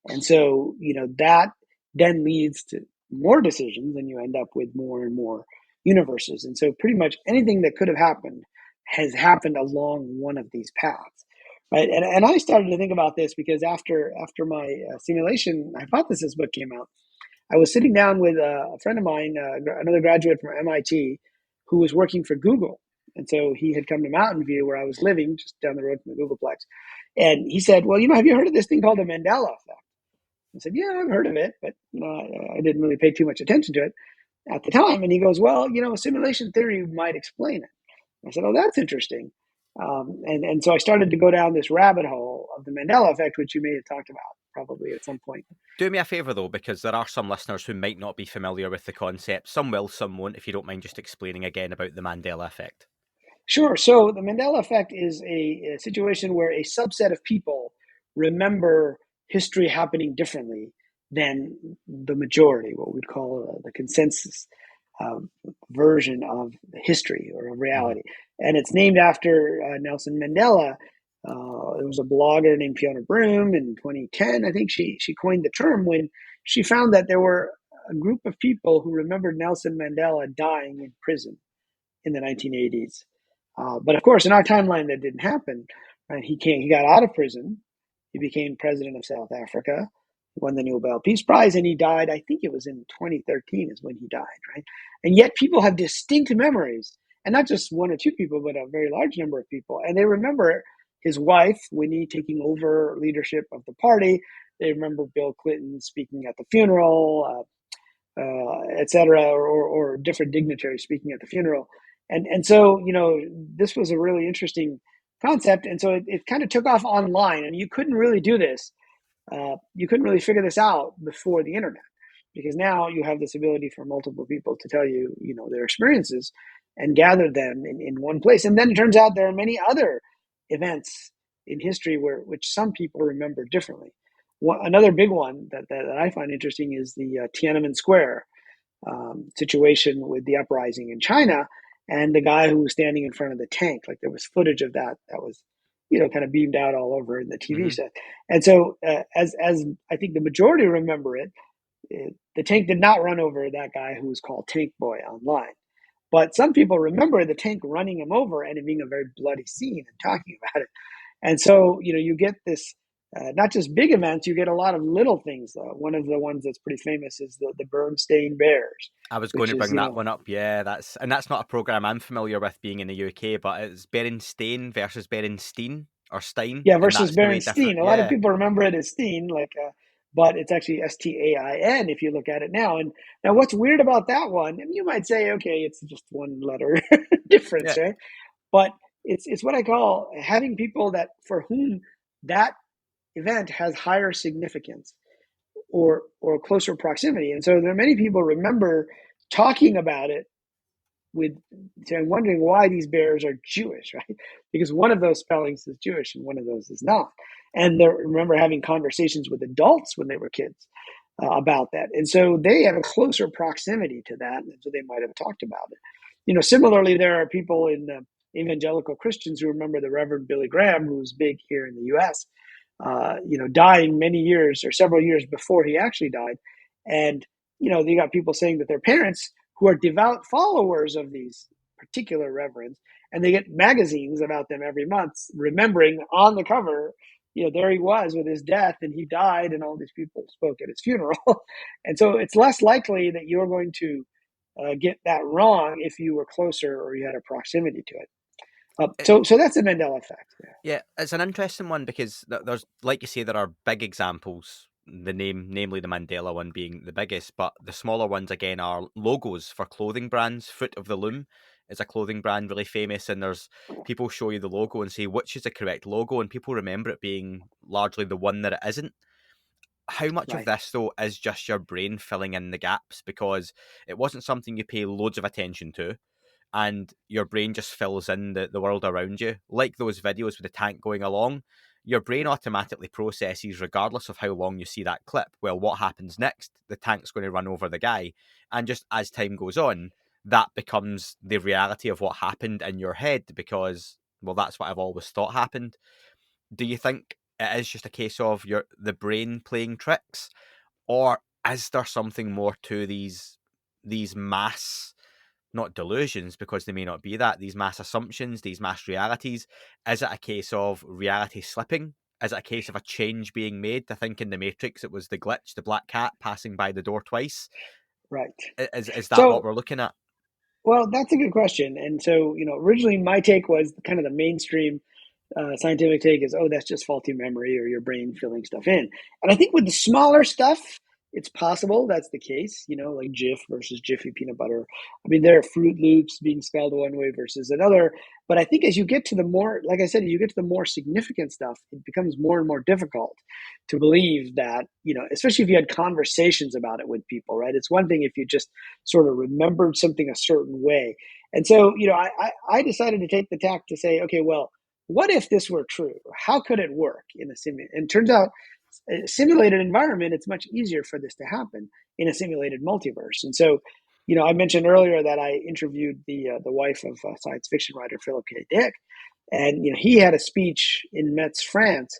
And so, that then leads to more decisions, and you end up with more and more universes. And so, pretty much anything that could have happened has happened along one of these paths. Right. And I started to think about this because after my simulation hypothesis book came out, I was sitting down with a friend of mine, another graduate from MIT, who was working for Google. And so he had come to Mountain View, where I was living, just down the road from the Googleplex. And he said, well, have you heard of this thing called the Mandela Effect? I said, yeah, I've heard of it, but I didn't really pay too much attention to it at the time. And he goes, well, simulation theory might explain it. I said, oh, that's interesting. And so I started to go down this rabbit hole of the Mandela effect, which you may have talked about probably at some point. Do me a favour, though, because there are some listeners who might not be familiar with the concept. Some will, some won't. If you don't mind just explaining again about the Mandela Effect. Sure. So the Mandela effect is a situation where a subset of people remember history happening differently than the majority, what we'd call the consensus uh, version of history or of reality. And it's named after Nelson Mandela. There was a blogger named Fiona Broom in 2010. I think she coined the term when she found that there were a group of people who remembered Nelson Mandela dying in prison in the 1980s. But of course, in our timeline, that didn't happen. Right? He got out of prison. He became president of South Africa, won the Nobel Peace Prize, and he died. I think it was in 2013 is when he died. Right, and yet people have distinct memories, and not just one or two people, but a very large number of people, and they remember his wife Winnie taking over leadership of the party. They remember Bill Clinton speaking at the funeral. Et cetera, or different dignitaries speaking at the funeral. And so, this was a really interesting concept. And so it kind of took off online, and you couldn't really do this. You couldn't really figure this out before the internet, because now you have this ability for multiple people to tell you, their experiences and gather them in one place. And then it turns out there are many other events in history which some people remember differently. Another big one that I find interesting is the Tiananmen Square situation with the uprising in China, and the guy who was standing in front of the tank. Like, there was footage of that was, kind of beamed out all over in the TV set. And so, as I think the majority remember the tank did not run over that guy who was called Tank Boy online. But some people remember the tank running him over and it being a very bloody scene and talking about it. And so, you get this, not just big events, you get a lot of little things, though. One of the ones that's pretty famous is the Bernstein Bears. I was going to bring that one up. Yeah, that's not a program I'm familiar with, being in the UK, but it's Berenstain versus Berenstein or Stein. Yeah, versus Berenstain. A lot of people remember it as Steen, but it's actually Stain if you look at it now. And now, what's weird about that one? And you might say, okay, it's just one letter difference, right? But it's what I call having people that for whom that event has higher significance or closer proximity. And so there are many people remember talking about it with wondering why these bears are Jewish, right? Because one of those spellings is Jewish and one of those is not. And they remember having conversations with adults when they were kids about that. And so they have a closer proximity to that, and so they might have talked about it. Similarly, there are people in evangelical Christians who remember the Reverend Billy Graham, who's big here in the U.S., dying many years or several years before he actually died. And, you got people saying that their parents, who are devout followers of these particular reverends, and they get magazines about them every month, remembering on the cover, there he was with his death, and he died, and all these people spoke at his funeral. And so it's less likely that you're going to get that wrong if you were closer or you had a proximity to it. So that's the Mandela effect. Yeah. Yeah, it's an interesting one because there's, like you say, there are big examples. Namely the Mandela one being the biggest, but the smaller ones again are logos for clothing brands. Fruit of the Loom is a clothing brand really famous, and there's people show you the logo and say which is the correct logo, and people remember it being largely the one that it isn't. How much of Right. this though is just your brain filling in the gaps because it wasn't something you pay loads of attention to, and your brain just fills in the world around you. Like those videos with the tank going along, your brain automatically processes, regardless of how long you see that clip, well, what happens next? The tank's going to run over the guy. And just as time goes on, that becomes the reality of what happened in your head because, well, that's what I've always thought happened. Do you think it is just a case of the brain playing tricks? Or is there something more to these mass, not delusions, because they may not be that, these mass assumptions, these mass realities? Is it a case of reality slipping? Is it a case of a change being made? I think in the Matrix it was the glitch, the black cat passing by the door twice. Right. Is that what So, we're looking at? well, that's a good question. And so, originally my take was kind of the mainstream scientific take is, oh, that's just faulty memory or your brain filling stuff in. And I think with the smaller stuff, it's possible that's the case, like Jif versus Jiffy peanut butter. I mean, there are Fruit Loops being spelled one way versus another. But I think as you get to the more, like I said, you get to the more significant stuff, it becomes more and more difficult to believe that, especially if you had conversations about it with people, right? It's one thing if you just sort of remembered something a certain way. And so, I decided to take the tack to say, okay, well, what if this were true? How could it work in a simulated? And it turns out, a simulated environment, it's much easier for this to happen in a simulated multiverse. And so, I mentioned earlier that I interviewed the wife of science fiction writer Philip K. Dick, and he had a speech in Metz, France,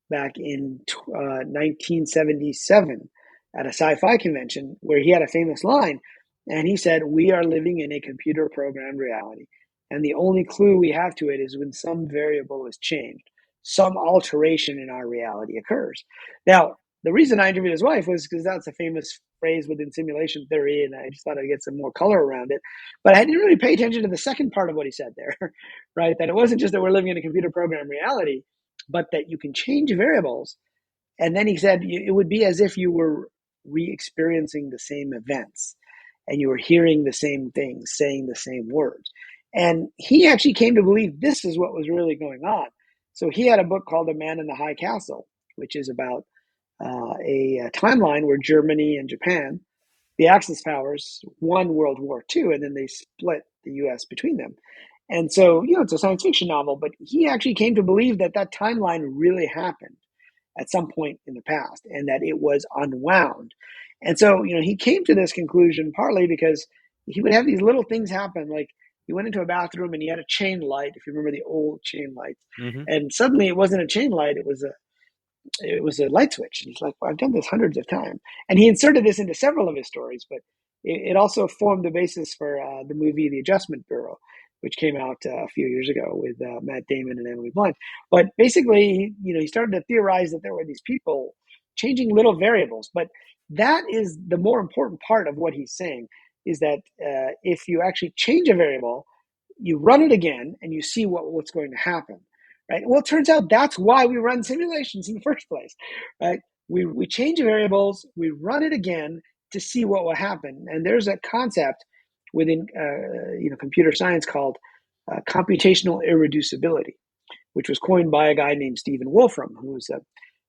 back in 1977 at a sci-fi convention where he had a famous line, and he said, "We are living in a computer-programmed reality. And the only clue we have to it is when some variable is changed, some alteration in our reality occurs." Now, the reason I interviewed his wife was because that's a famous phrase within simulation theory, and I just thought I'd get some more color around it. But I didn't really pay attention to the second part of what he said there, right? That it wasn't just that we're living in a computer programmed reality, but that you can change variables. And then he said it would be as if you were re experiencing the same events and you were hearing the same things, saying the same words. And he actually came to believe this is what was really going on. So he had a book called The Man in the High Castle, which is about a timeline where Germany and Japan, the Axis powers, won World War II, and then they split the US between them. And so, it's a science fiction novel, but he actually came to believe that that timeline really happened at some point in the past and that it was unwound. And so, he came to this conclusion partly because he would have these little things happen. Like he went into a bathroom and he had a chain light, if you remember the old chain lights. Mm-hmm. And suddenly it wasn't a chain light, it was a light switch. And he's like, well, I've done this hundreds of times. And he inserted this into several of his stories, but it also formed the basis for the movie The Adjustment Bureau, which came out a few years ago with Matt Damon and Emily Blunt. But basically, he started to theorize that there were these people changing little variables. But that is the more important part of what he's saying, is that if you actually change a variable, you run it again and you see what's going to happen. Right? Well, it turns out that's why we run simulations in the first place, right? We change variables, we run it again to see what will happen. And there's a concept within computer science called computational irreducibility, which was coined by a guy named Stephen Wolfram, who was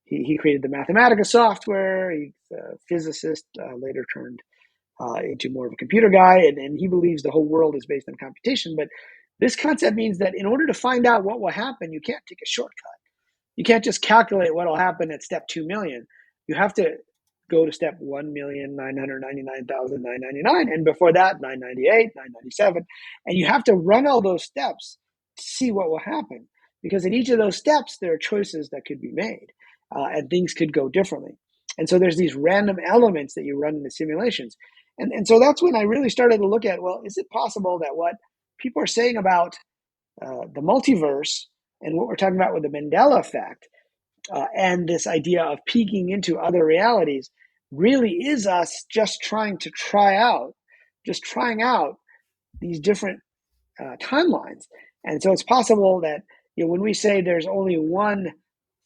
he created the Mathematica software. He's a physicist, later turned into more of a computer guy, and he believes the whole world is based on computation. But this concept means that in order to find out what will happen, you can't take a shortcut. You can't just calculate what will happen at step 2 million. You have to go to step 1,999,999, and before that, 998, 997. And you have to run all those steps to see what will happen. Because in each of those steps, there are choices that could be made, and things could go differently. And so there's these random elements that you run in the simulations. And so that's when I really started to look at, well, is it possible that what people are saying about the multiverse and what we're talking about with the Mandela effect and this idea of peeking into other realities really is us just trying out these different timelines. And so it's possible that, when we say there's only one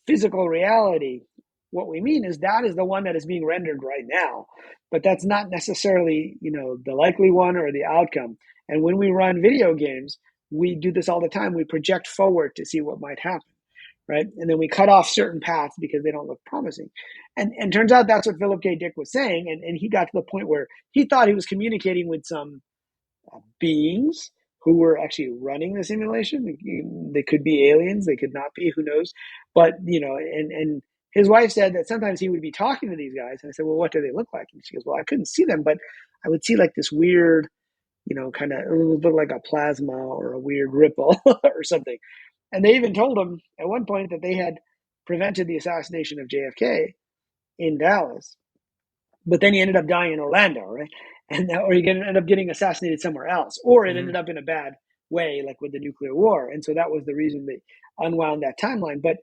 physical reality, what we mean is that is the one that is being rendered right now, but that's not necessarily, the likely one or the outcome. And when we run video games, we do this all the time. We project forward to see what might happen, right? And then we cut off certain paths because they don't look promising. And turns out that's what Philip K. Dick was saying. And he got to the point where he thought he was communicating with some beings who were actually running the simulation. They could be aliens, they could not be, who knows? But, and his wife said that sometimes he would be talking to these guys. And I said, well, what do they look like? And she goes, well, I couldn't see them, but I would see like this weird, kind of, it would look like a plasma or a weird ripple or something. And they even told him at one point that they had prevented the assassination of JFK in Dallas, but then he ended up dying in Orlando, right? Or he ended up getting assassinated somewhere else, or it ended up in a bad way, like with the nuclear war. And so that was the reason they unwound that timeline. But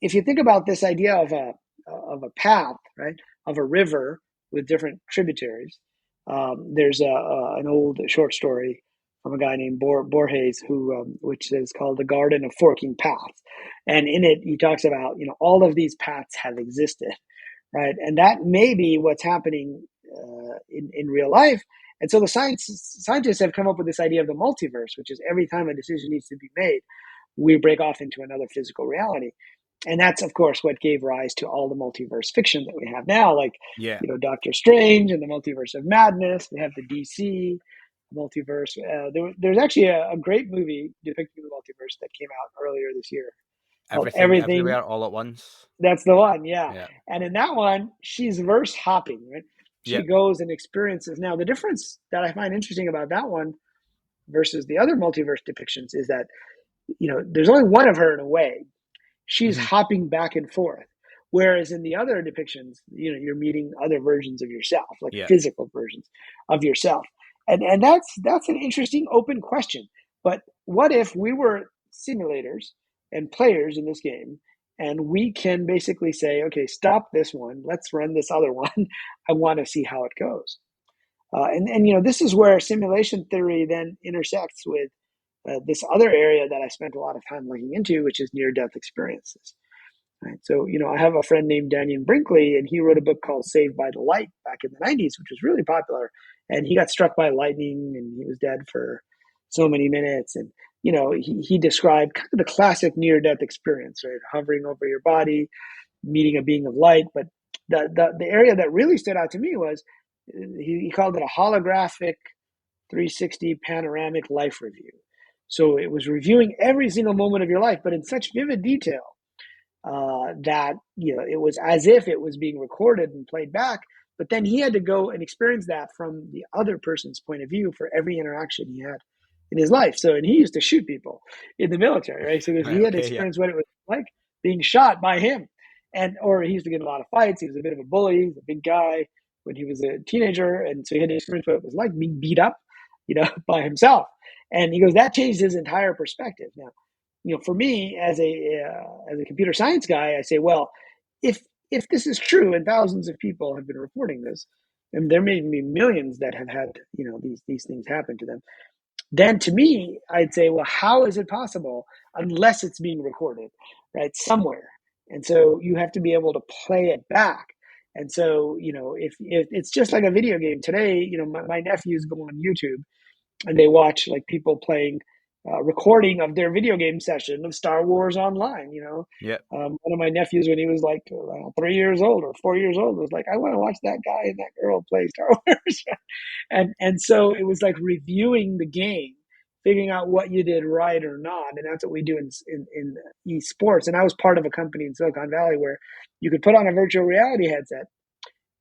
if you think about this idea of a path, right, of a river with different tributaries, there's an old short story from a guy named Borges, which is called The Garden of Forking Paths. And in it, he talks about, all of these paths have existed, right? And that may be what's happening in real life. And so the scientists have come up with this idea of the multiverse, which is every time a decision needs to be made, we break off into another physical reality. And that's, of course, what gave rise to all the multiverse fiction that we have now, like, Doctor Strange and the Multiverse of Madness. We have the DC multiverse. There's actually a great movie depicting the multiverse that came out earlier this year. Everything Everywhere All at Once. That's the one, yeah. And in that one, she's verse hopping, right? She goes and experiences. Now, the difference that I find interesting about that one versus the other multiverse depictions is that, there's only one of her in a way. She's hopping back and forth. Whereas in the other depictions, you're meeting other versions of yourself, like physical versions of yourself. And that's an interesting open question. But what if we were simulators and players in this game, and we can basically say, okay, stop this one, let's run this other one. I want to see how it goes. And this is where simulation theory then intersects with this other area that I spent a lot of time looking into, which is near-death experiences. Right. So, I have a friend named Daniel Brinkley, and he wrote a book called Saved by the Light back in the 90s, which was really popular. And he got struck by lightning, and he was dead for so many minutes. And, he described kind of the classic near-death experience, right? Hovering over your body, meeting a being of light. But the area that really stood out to me was he called it a holographic 360 panoramic life review. So it was reviewing every single moment of your life, but in such vivid detail that it was as if it was being recorded and played back. But then he had to go and experience that from the other person's point of view for every interaction he had in his life. So, and he used to shoot people in the military, right? So he had to experience what it was like being shot by him. Or he used to get in a lot of fights. He was a bit of a bully. He was a big guy when he was a teenager. And so he had to experience what it was like being beat up, by himself. And he goes, that changed his entire perspective. Now, for me as a computer science guy, I say, well, if this is true and thousands of people have been reporting this, and there may be millions that have had, these things happen to them, then to me, I'd say, well, how is it possible unless it's being recorded, right, somewhere? And so you have to be able to play it back. And so, if it's just like a video game today, my nephews go on YouTube and they watch like people playing recording of their video game session of Star Wars Online. One of my nephews, when he was like 3 years old or 4 years old, was like, I want to watch that guy and that girl play Star Wars. and so it was like reviewing the game, figuring out what you did right or not, and that's what we do in esports. And I was part of a company in Silicon Valley where you could put on a virtual reality headset,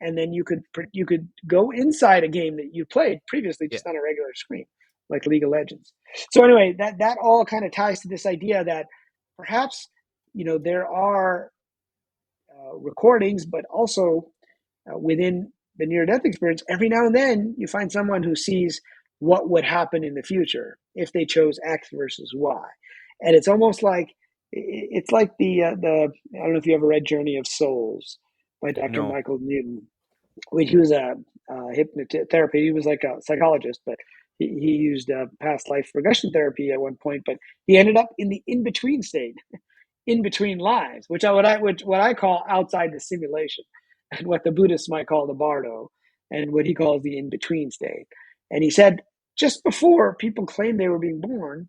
and then you could go inside a game that you played previously just on a regular screen, like League of Legends. So anyway, that all kind of ties to this idea that perhaps there are recordings, but also within the near-death experience, every now and then you find someone who sees what would happen in the future if they chose X versus Y, and it's almost like it's like the I don't know if you ever read Journey of Souls by Dr. Michael Newton. He was a hypnotherapy. He was like a psychologist, but he used past life regression therapy at one point, but he ended up in the in between state, in between lives, which what I call outside the simulation, and what the Buddhists might call the bardo, and what he calls the in between state. And he said just before people claimed they were being born,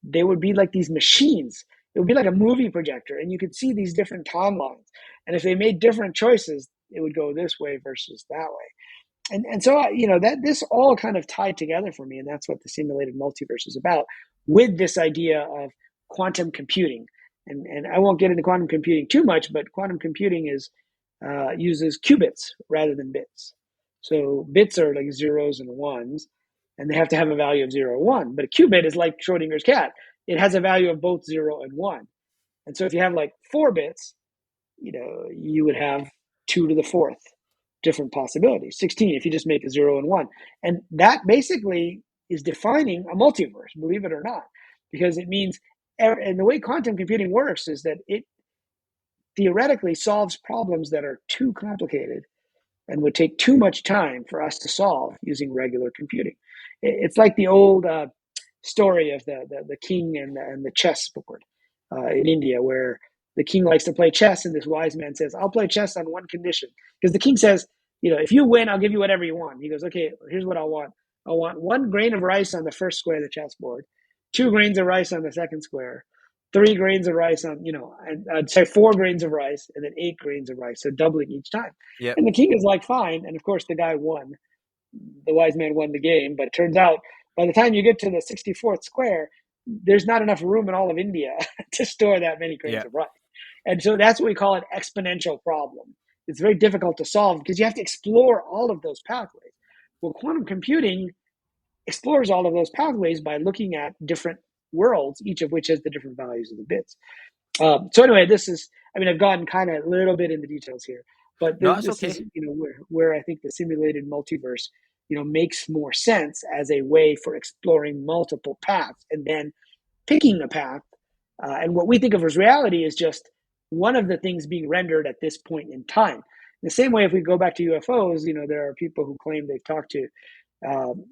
they would be like these machines. It would be like a movie projector, and you could see these different timelines. And if they made different choices, it would go this way versus that way. And so that this all kind of tied together for me, and that's what the simulated multiverse is about, with this idea of quantum computing. And I won't get into quantum computing too much, but quantum computing uses qubits rather than bits. So bits are like zeros and ones, and they have to have a value of 0 or 1. But a qubit is like Schrodinger's cat. It has a value of both 0 and 1. And so if you have like 4 bits, you would have 2 to the 4th different possibilities. 16 if you just make a 0 and 1. And that basically is defining a multiverse, believe it or not, because it means, and the way quantum computing works is that it theoretically solves problems that are too complicated and would take too much time for us to solve using regular computing. It's like the old story of the king and the chessboard in India, where the king likes to play chess, and this wise man says, "I'll play chess on one condition." Because the king says, if you win, I'll give you whatever you want. He goes, "Okay, here's what I want. I want 1 grain of rice on the first square of the chessboard, 2 grains of rice on the second square, 3 grains of rice on, and I'd say 4 grains of rice, and then 8 grains of rice, so doubling each time." Yep. And the king is like, fine. And of course, the guy won. The wise man won the game. But it turns out by the time you get to the 64th square, there's not enough room in all of India to store that many grains of rice. And so that's what we call an exponential problem. It's very difficult to solve because you have to explore all of those pathways. Well, quantum computing explores all of those pathways by looking at different worlds, each of which has the different values of the bits. So anyway, I've gotten kind of a little bit into details here, but this is where I think the simulated multiverse makes more sense as a way for exploring multiple paths and then picking a path. And what we think of as reality is just one of the things being rendered at this point in time. In the same way, if we go back to UFOs, there are people who claim they've talked to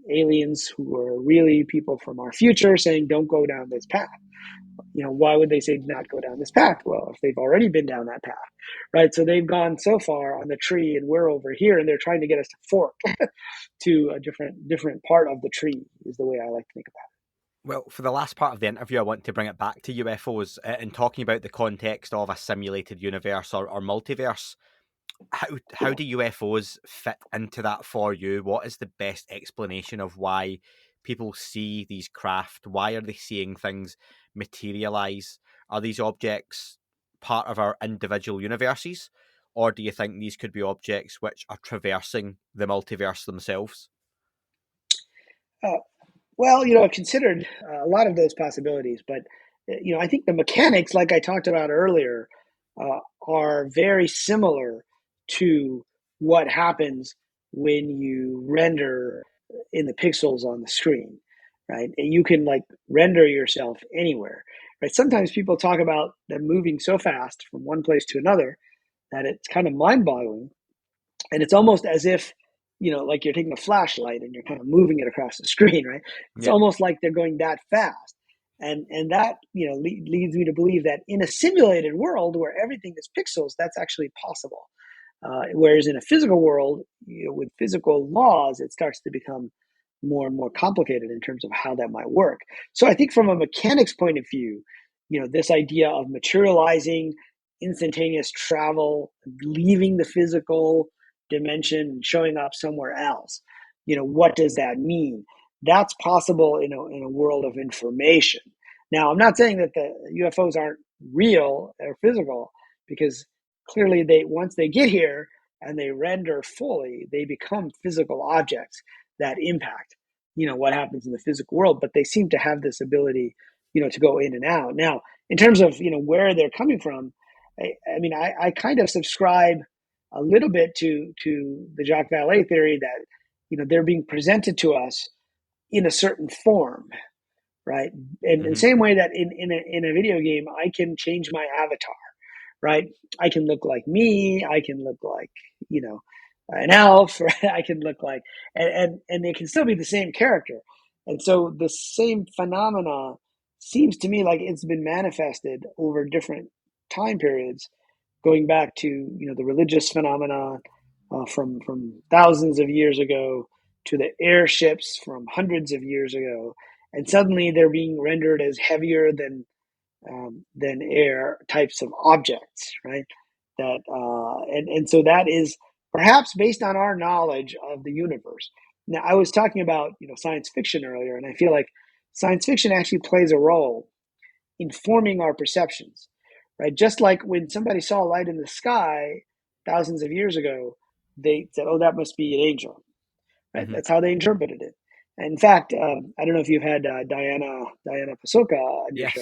aliens who are really people from our future saying, don't go down this path. Why would they say not go down this path? Well, if they've already been down that path, right? So they've gone so far on the tree and we're over here and they're trying to get us to fork to a different part of the tree is the way I like to think about it. Well, for the last part of the interview, I want to bring it back to UFOs and talking about the context of a simulated universe or multiverse. How do UFOs fit into that for you? What is the best explanation of why people see these craft? Why are they seeing things materialize? Are these objects part of our individual universes? Or do you think these could be objects which are traversing the multiverse themselves? Well, I've considered a lot of those possibilities, but I think the mechanics, like I talked about earlier, are very similar to what happens when you render in the pixels on the screen, right? And you can render yourself anywhere, right? Sometimes people talk about them moving so fast from one place to another that it's kind of mind-boggling, and it's almost as if like you're taking a flashlight and you're kind of moving it across the screen, right? It's almost like they're going that fast. And that, leads me to believe that in a simulated world where everything is pixels, that's actually possible. Whereas in a physical world, with physical laws, it starts to become more and more complicated in terms of how that might work. So I think from a mechanics point of view, this idea of materializing, instantaneous travel, leaving the physical dimension and showing up somewhere else, what does that mean? That's possible in a world of information. Now, I'm not saying that the UFOs aren't real or physical, because clearly once they get here and they render fully, they become physical objects that impact, what happens in the physical world. But they seem to have this ability, to go in and out. Now, in terms of, where they're coming from, I kind of subscribe a little bit to the Jacques Vallée theory that, they're being presented to us in a certain form, right? And in the same way that in a video game, I can change my avatar, right? I can look like me. I can look like, an elf, right? I can look like, and they can still be the same character. And so the same phenomena seems to me like it's been manifested over different time periods, going back to the religious phenomena from thousands of years ago to the airships from hundreds of years ago, and suddenly they're being rendered as heavier than air types of objects, right? And so that is perhaps based on our knowledge of the universe. Now, I was talking about science fiction earlier, and I feel like science fiction actually plays a role in forming our perceptions, right? Just like when somebody saw a light in the sky thousands of years ago, they said, "Oh, that must be an angel," right? Hmm. That's how they interpreted it. And in fact, I don't know if you've had Diana Pasoka on your show.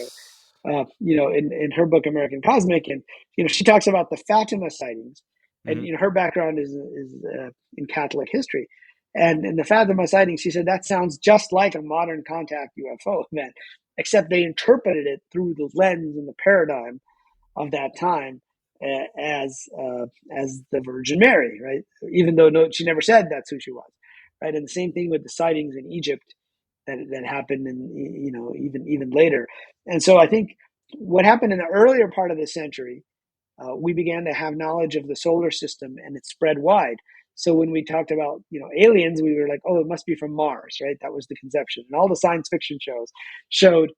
Yes. In her book American Cosmic, and she talks about the Fatima sightings, and Hmm. her background is in Catholic history, and in the Fatima sightings, she said that sounds just like a modern contact UFO event, except they interpreted it through the lens and the paradigm of that time as the Virgin Mary, right? Even though she never said that's who she was, right? And the same thing with the sightings in Egypt that happened in even later. And so I think what happened in the earlier part of the century, we began to have knowledge of the solar system, and it spread wide. So when we talked about aliens, we were like, oh, it must be from Mars, right? That was the conception, and all the science fiction shows showed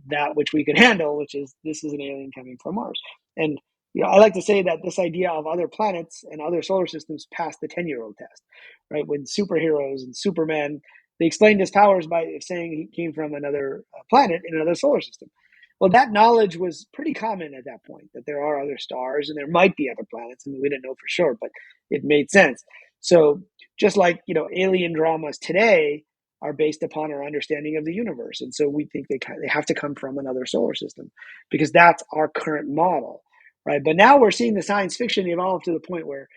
that which we could handle, which is this is an alien coming from Mars. And I like to say that this idea of other planets and other solar systems passed the 10-year-old test, right? When superheroes and Superman, they explained his powers by saying he came from another planet in another solar system. Well, that knowledge was pretty common at that point, that there are other stars and there might be other planets. I mean, we didn't know for sure, but it made sense. So just like, alien dramas today are based upon our understanding of the universe. And so we think they have to come from another solar system because that's our current model, right? But now we're seeing the science fiction evolve to the point where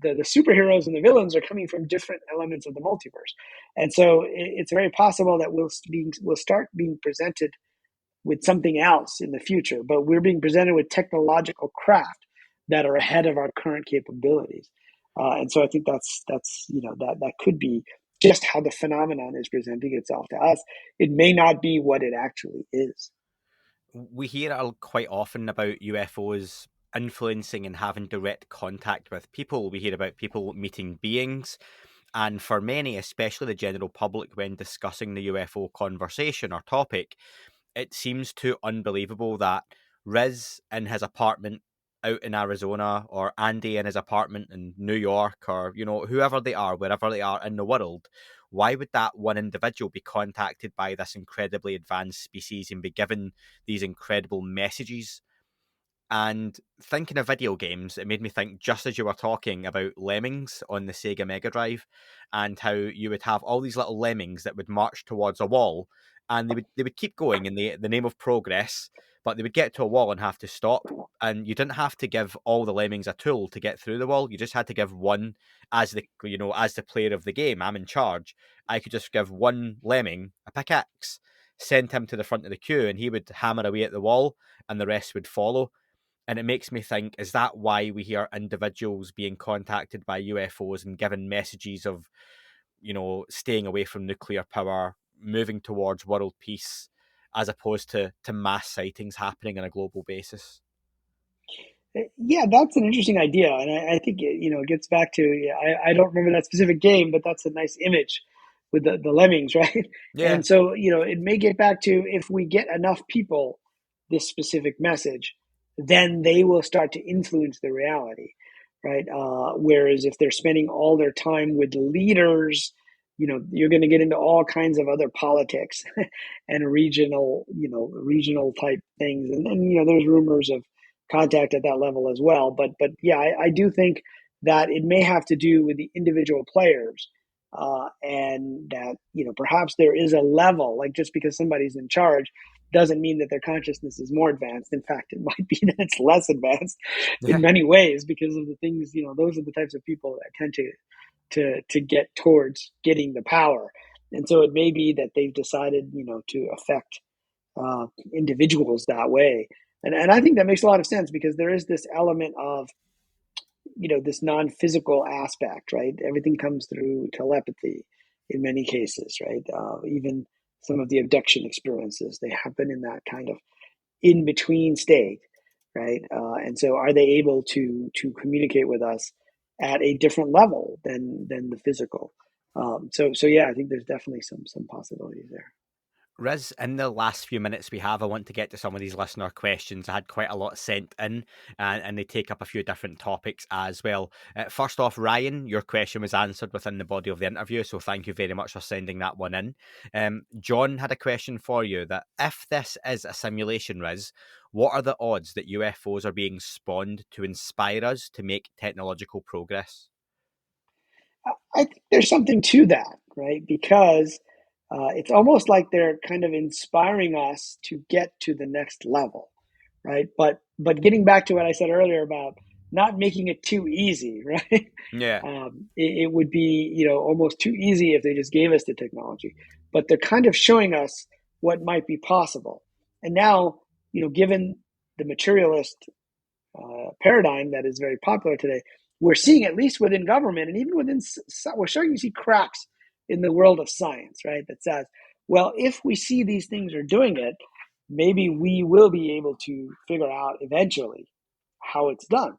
the superheroes and the villains are coming from different elements of the multiverse. And so it's very possible that we'll start being presented with something else in the future, but we're being presented with technological craft that are ahead of our current capabilities. And so I think that's that could be just how the phenomenon is presenting itself to us. It may not be what it actually is. We hear quite often about UFOs influencing and having direct contact with people. We hear about people meeting beings. And for many, especially the general public, when discussing the UFO conversation or topic, it seems too unbelievable that Riz in his apartment out in Arizona, or Andy in his apartment in New York, or whoever they are, wherever they are in the world, why would that one individual be contacted by this incredibly advanced species and be given these incredible messages? And thinking of video games, it made me think, just as you were talking about lemmings on the Sega Mega Drive, and how you would have all these little lemmings that would march towards a wall, and they would keep going in the name of progress, but they would get to a wall and have to stop. And you didn't have to give all the lemmings a tool to get through the wall. You just had to give one, as the player of the game. I'm in charge. I could just give one lemming a pickaxe, send him to the front of the queue, and he would hammer away at the wall, and the rest would follow. And it makes me think, is that why we hear individuals being contacted by UFOs and given messages of, staying away from nuclear power, moving towards world peace, as opposed to mass sightings happening on a global basis? Yeah, that's an interesting idea, and I think it gets back to I don't remember that specific game, but that's a nice image with the lemmings, right? Yeah. And so it may get back to if we get enough people this specific message, then they will start to influence the reality, right? Whereas if they're spending all their time with leaders, you're going to get into all kinds of other politics and regional type things, and then there's rumors of contact at that level as well. But yeah, I do think that it may have to do with the individual players, and that perhaps there is a level, like just because somebody's in charge doesn't mean that their consciousness is more advanced. In fact, it might be that it's less advanced in Yeah. many ways because of the things, those are the types of people that tend to get towards getting the power. And so it may be that they've decided, to affect individuals that way. And I think that makes a lot of sense because there is this element of, this non-physical aspect, right? Everything comes through telepathy. in many cases, right? Even some of the abduction experiences, they happen in that kind of in between state, right? And so, are they able to communicate with us at a different level than the physical? So yeah, I think there's definitely some possibilities there. Riz, in the last few minutes we have, I want to get to some of these listener questions. I had quite a lot sent in, and they take up a few different topics as well. First off, Ryan, your question was answered within the body of the interview, so thank you very much for sending that one in. John had a question for you that if this is a simulation, Riz, what are the odds that UFOs are being spawned to inspire us to make technological progress? I think there's something to that, right? Because it's almost like they're kind of inspiring us to get to the next level, right? But getting back to what I said earlier about not making it too easy, right? Yeah. It would be, almost too easy if they just gave us the technology. But they're kind of showing us what might be possible. And now, given the materialist paradigm that is very popular today, we're seeing, at least within government and even within, we're starting to see cracks in the world of science, right? That says, well, if we see these things are doing it, maybe we will be able to figure out eventually how it's done.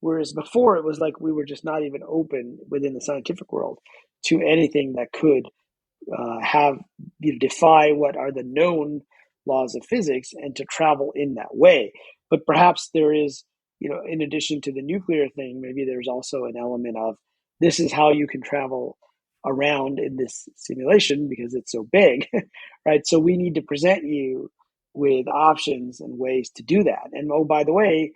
Whereas before, it was like we were just not even open within the scientific world to anything that could have defy what are the known laws of physics and to travel in that way. But perhaps there is, in addition to the nuclear thing, maybe there's also an element of this is how you can travel around in this simulation because it's so big, right? So we need to present you with options and ways to do that. And oh, by the way,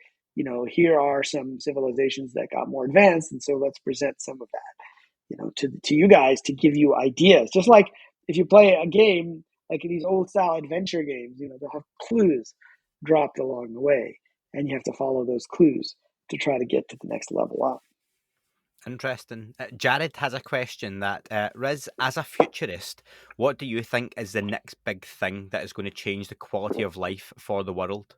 here are some civilizations that got more advanced, and so let's present some of that to you guys to give you ideas. Just like if you play a game, like these old style adventure games, they'll have clues dropped along the way, and you have to follow those clues to try to get to the next level up. Interesting. Jared has a question that, Riz, as a futurist, what do you think is the next big thing that is going to change the quality of life for the world?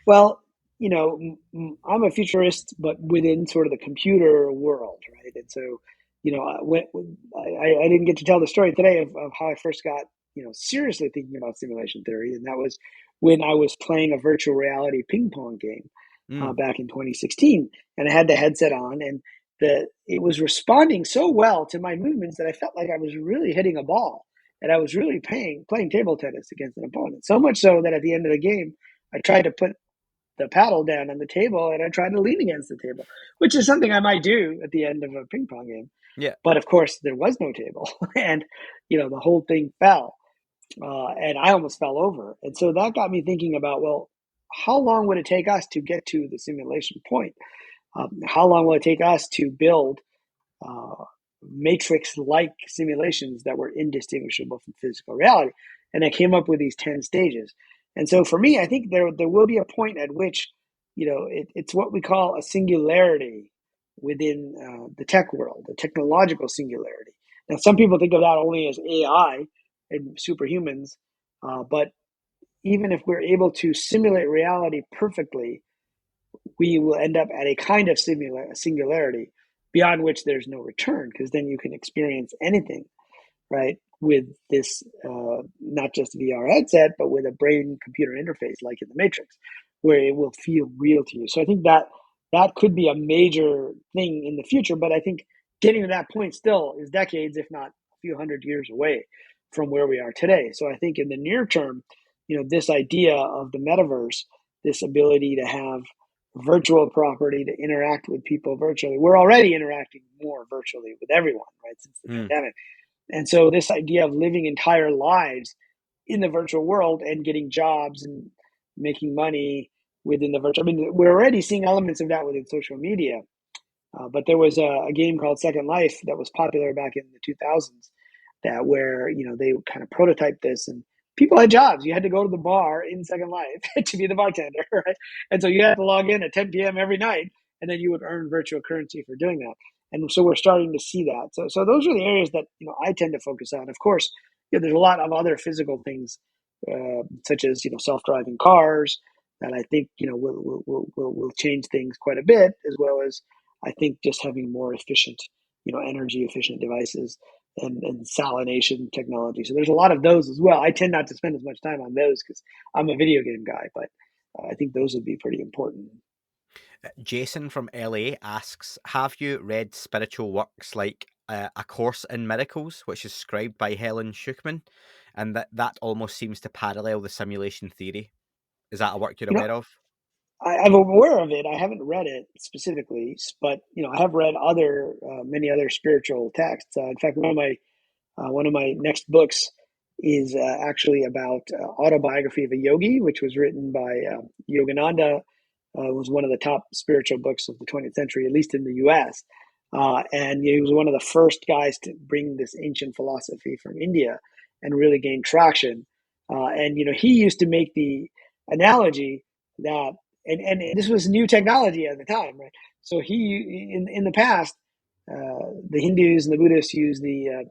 Well, I'm a futurist, but within sort of the computer world, right? And so, I didn't get to tell the story today of how I first got, seriously thinking about simulation theory. And that was when I was playing a virtual reality ping pong game Mm. back in 2016. And I had the headset on, and it was responding so well to my movements that I felt like I was really hitting a ball. And I was really playing table tennis against an opponent. So much so that at the end of the game, I tried to put the paddle down on the table and I tried to lean against the table, which is something I might do at the end of a ping pong game. Yeah. But of course, there was no table, and the whole thing fell, and I almost fell over. And so that got me thinking about, well, how long would it take us to get to the simulation point? How long will it take us to build matrix-like simulations that were indistinguishable from physical reality? And I came up with these 10 stages. And so for me, I think there will be a point at which, it's what we call a singularity within the tech world, a technological singularity. Now, some people think of that only as AI and superhumans, but even if we're able to simulate reality perfectly, we will end up at a kind of singularity beyond which there's no return, because then you can experience anything, right? With this, not just VR headset, but with a brain computer interface like in the Matrix, where it will feel real to you. So I think that could be a major thing in the future, but I think getting to that point still is decades, if not a few hundred years away from where we are today. So I think in the near term, this idea of the metaverse, this ability to have virtual property to interact with people virtually. We're already interacting more virtually with everyone, right, since the Mm. pandemic. And so this idea of living entire lives in the virtual world and getting jobs and making money within the virtual, I mean, we're already seeing elements of that within social media. But there was a game called Second Life that was popular back in the 2000s that where, they kind of prototyped this, and people had jobs. You had to go to the bar in Second Life to be the bartender, right? And so you had to log in at 10 p.m. every night, and then you would earn virtual currency for doing that. And so we're starting to see that. So those are the areas that I tend to focus on. Of course, there's a lot of other physical things, such as self-driving cars that I think will change things quite a bit, as well as I think just having more efficient energy efficient devices and salination technology. So there's a lot of those as well. I tend not to spend as much time on those because I'm a video game guy, but I think those would be pretty important. Jason from LA asks, have you read spiritual works like A Course in Miracles, which is scribed by Helen Schucman? And that almost seems to parallel the simulation theory. Is that a work you're You know, aware of? I'm aware of it. I haven't read it specifically, but I have read many other spiritual texts. In fact, one of my next books is actually about autobiography of a yogi, which was written by Yogananda. Was one of the top spiritual books of the 20th century, at least in the U.S. And he was one of the first guys to bring this ancient philosophy from India and really gain traction. And he used to make the analogy that, and this was new technology at the time, right? So in the past, the Hindus and the Buddhists use the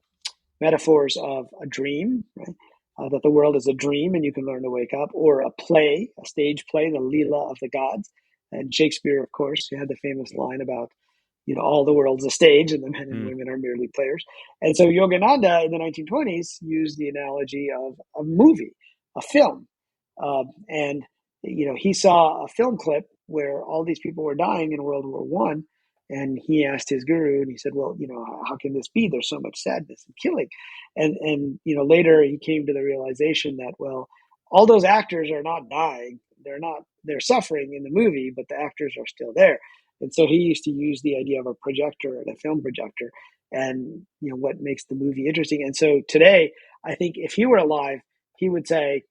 metaphors of a dream, right? That the world is a dream and you can learn to wake up, or a play, a stage play, the Leela of the gods. And Shakespeare, of course, had the famous line about, all the world's a stage and the men and women are merely players. And so Yogananda in the 1920s used the analogy of a movie, a film. And, he saw a film clip where all these people were dying in World War One. And he asked his guru, and he said, "Well, how can this be? There's so much sadness and killing." And later he came to the realization that, well, all those actors are not dying; they're suffering in the movie, but the actors are still there. And so he used to use the idea of a projector and a film projector, and what makes the movie interesting. And so today, I think if he were alive, he would say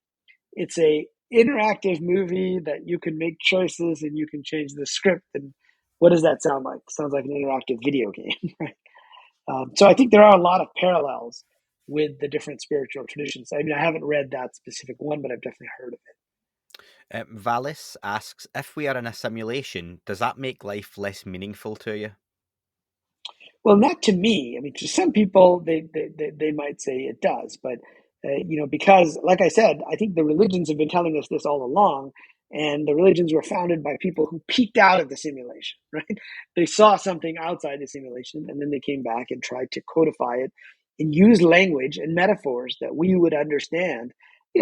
it's a interactive movie that you can make choices and you can change the script. And what does that sound like? Sounds like an interactive video game, right? So I think there are a lot of parallels with the different spiritual traditions. I mean, I haven't read that specific one, but I've definitely heard of it. Valis asks, if we are in a simulation, does that make life less meaningful to you? Well, not to me. I mean, to some people, they might say it does, but because, like I said, I think the religions have been telling us this all along, and the religions were founded by people who peeked out of the simulation, right? They saw something outside the simulation, and then they came back and tried to codify it and use language and metaphors that we would understand.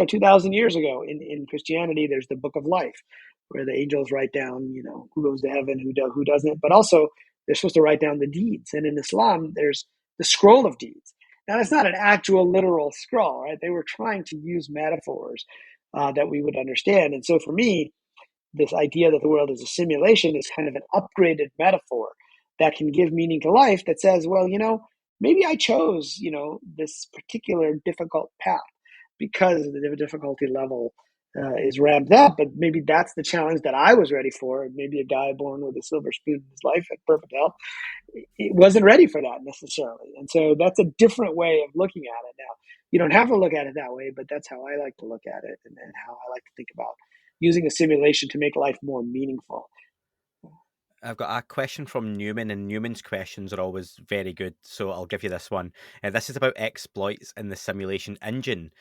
2,000 years ago in Christianity, there's the Book of Life, where the angels write down, who goes to heaven, who doesn't, but also they're supposed to write down the deeds. And in Islam, there's the scroll of deeds. Now, it's not an actual literal scroll, right? They were trying to use metaphors that we would understand. And so for me, this idea that the world is a simulation is kind of an upgraded metaphor that can give meaning to life, that says, well, maybe I chose, this particular difficult path because the difficulty level is ramped up, but maybe that's the challenge that I was ready for. And maybe a guy born with a silver spoon in his life at perfect health, it wasn't ready for that necessarily. And so that's a different way of looking at it now. You don't have to look at it that way, but that's how I like to look at it, and how I like to think about using a simulation to make life more meaningful. I've got a question from Newman, and Newman's questions are always very good, so I'll give you this one. This is about exploits in the simulation engine.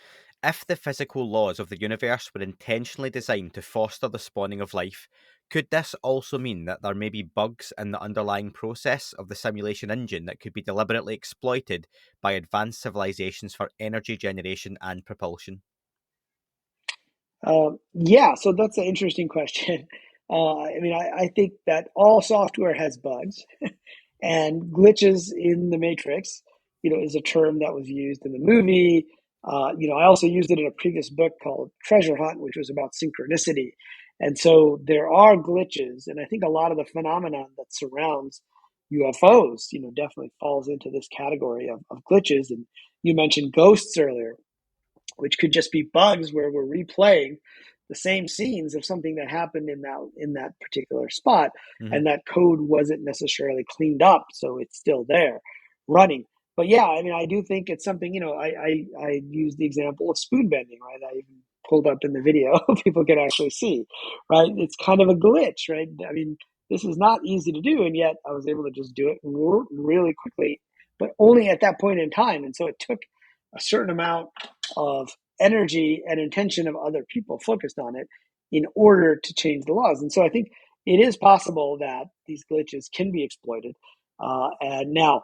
If the physical laws of the universe were intentionally designed to foster the spawning of life, could this also mean that there may be bugs in the underlying process of the simulation engine that could be deliberately exploited by advanced civilizations for energy generation and propulsion? Yeah, so that's an interesting question. I think that all software has bugs, and glitches in the matrix, is a term that was used in the movie. I also used it in a previous book called Treasure Hunt, which was about synchronicity. And so there are glitches, and I think a lot of the phenomenon that surrounds UFOs, definitely falls into this category of glitches. And you mentioned ghosts earlier, which could just be bugs where we're replaying the same scenes of something that happened in that particular spot, Mm-hmm. and that code wasn't necessarily cleaned up, so it's still there running. But yeah, I do think it's something. I use the example of spoon bending, right? I even pulled up in the video; people can actually see, right? It's kind of a glitch, right? This is not easy to do, and yet I was able to just do it really quickly, but only at that point in time. And so it took a certain amount of energy and intention of other people focused on it in order to change the laws. And so I think it is possible that these glitches can be exploited. And now,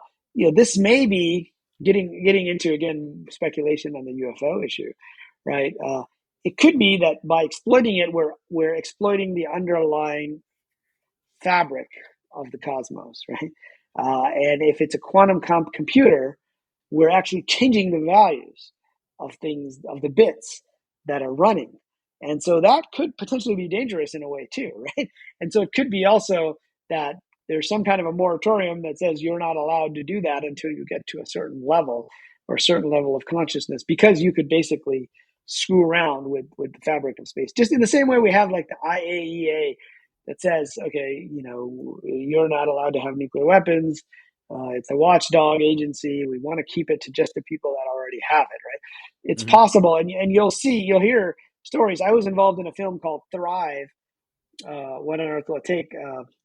this may be getting into, again, speculation on the UFO issue, right? It could be that by exploiting it, we're exploiting the underlying fabric of the cosmos, right? And if it's a quantum computer, we're actually changing the values of things, of the bits that are running. And so that could potentially be dangerous in a way too, right? And so it could be also that there's some kind of a moratorium that says you're not allowed to do that until you get to a certain level or a certain level of consciousness, because you could basically screw around with the fabric of space. Just in the same way we have like the IAEA that says, okay, you're not allowed to have nuclear weapons. It's a watchdog agency. We want to keep it to just the people that already have it, right? It's possible, and you'll hear stories. I was involved in a film called Thrive, What on Earth Will It Take,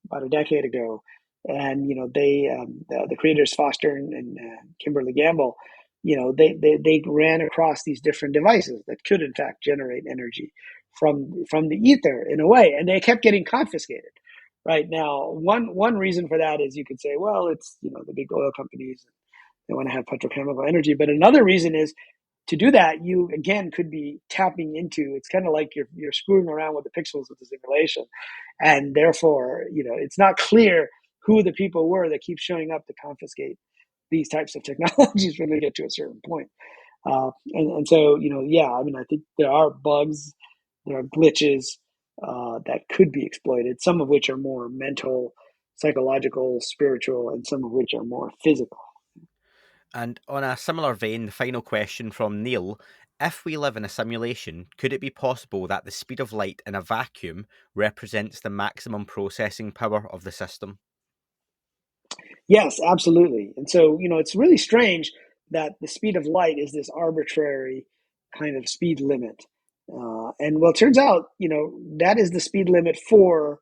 about a decade ago, and the creators Foster and Kimberly Gamble, they ran across these different devices that could in fact generate energy from the ether in a way, and they kept getting confiscated. Right now, one reason for that is you could say, well, it's the big oil companies, they want to have petrochemical energy, but another reason is to do that, you again could be tapping into. It's kind of like you're screwing around with the pixels of the simulation, and therefore, it's not clear who the people were that keep showing up to confiscate these types of technologies when they get to a certain point. And so, I think there are bugs, there are glitches that could be exploited. Some of which are more mental, psychological, spiritual, and some of which are more physical. And on a similar vein, the final question from Neil: if we live in a simulation, could it be possible that the speed of light in a vacuum represents the maximum processing power of the system? Yes, absolutely. And so, it's really strange that the speed of light is this arbitrary kind of speed limit. And well, it turns out, that is the speed limit for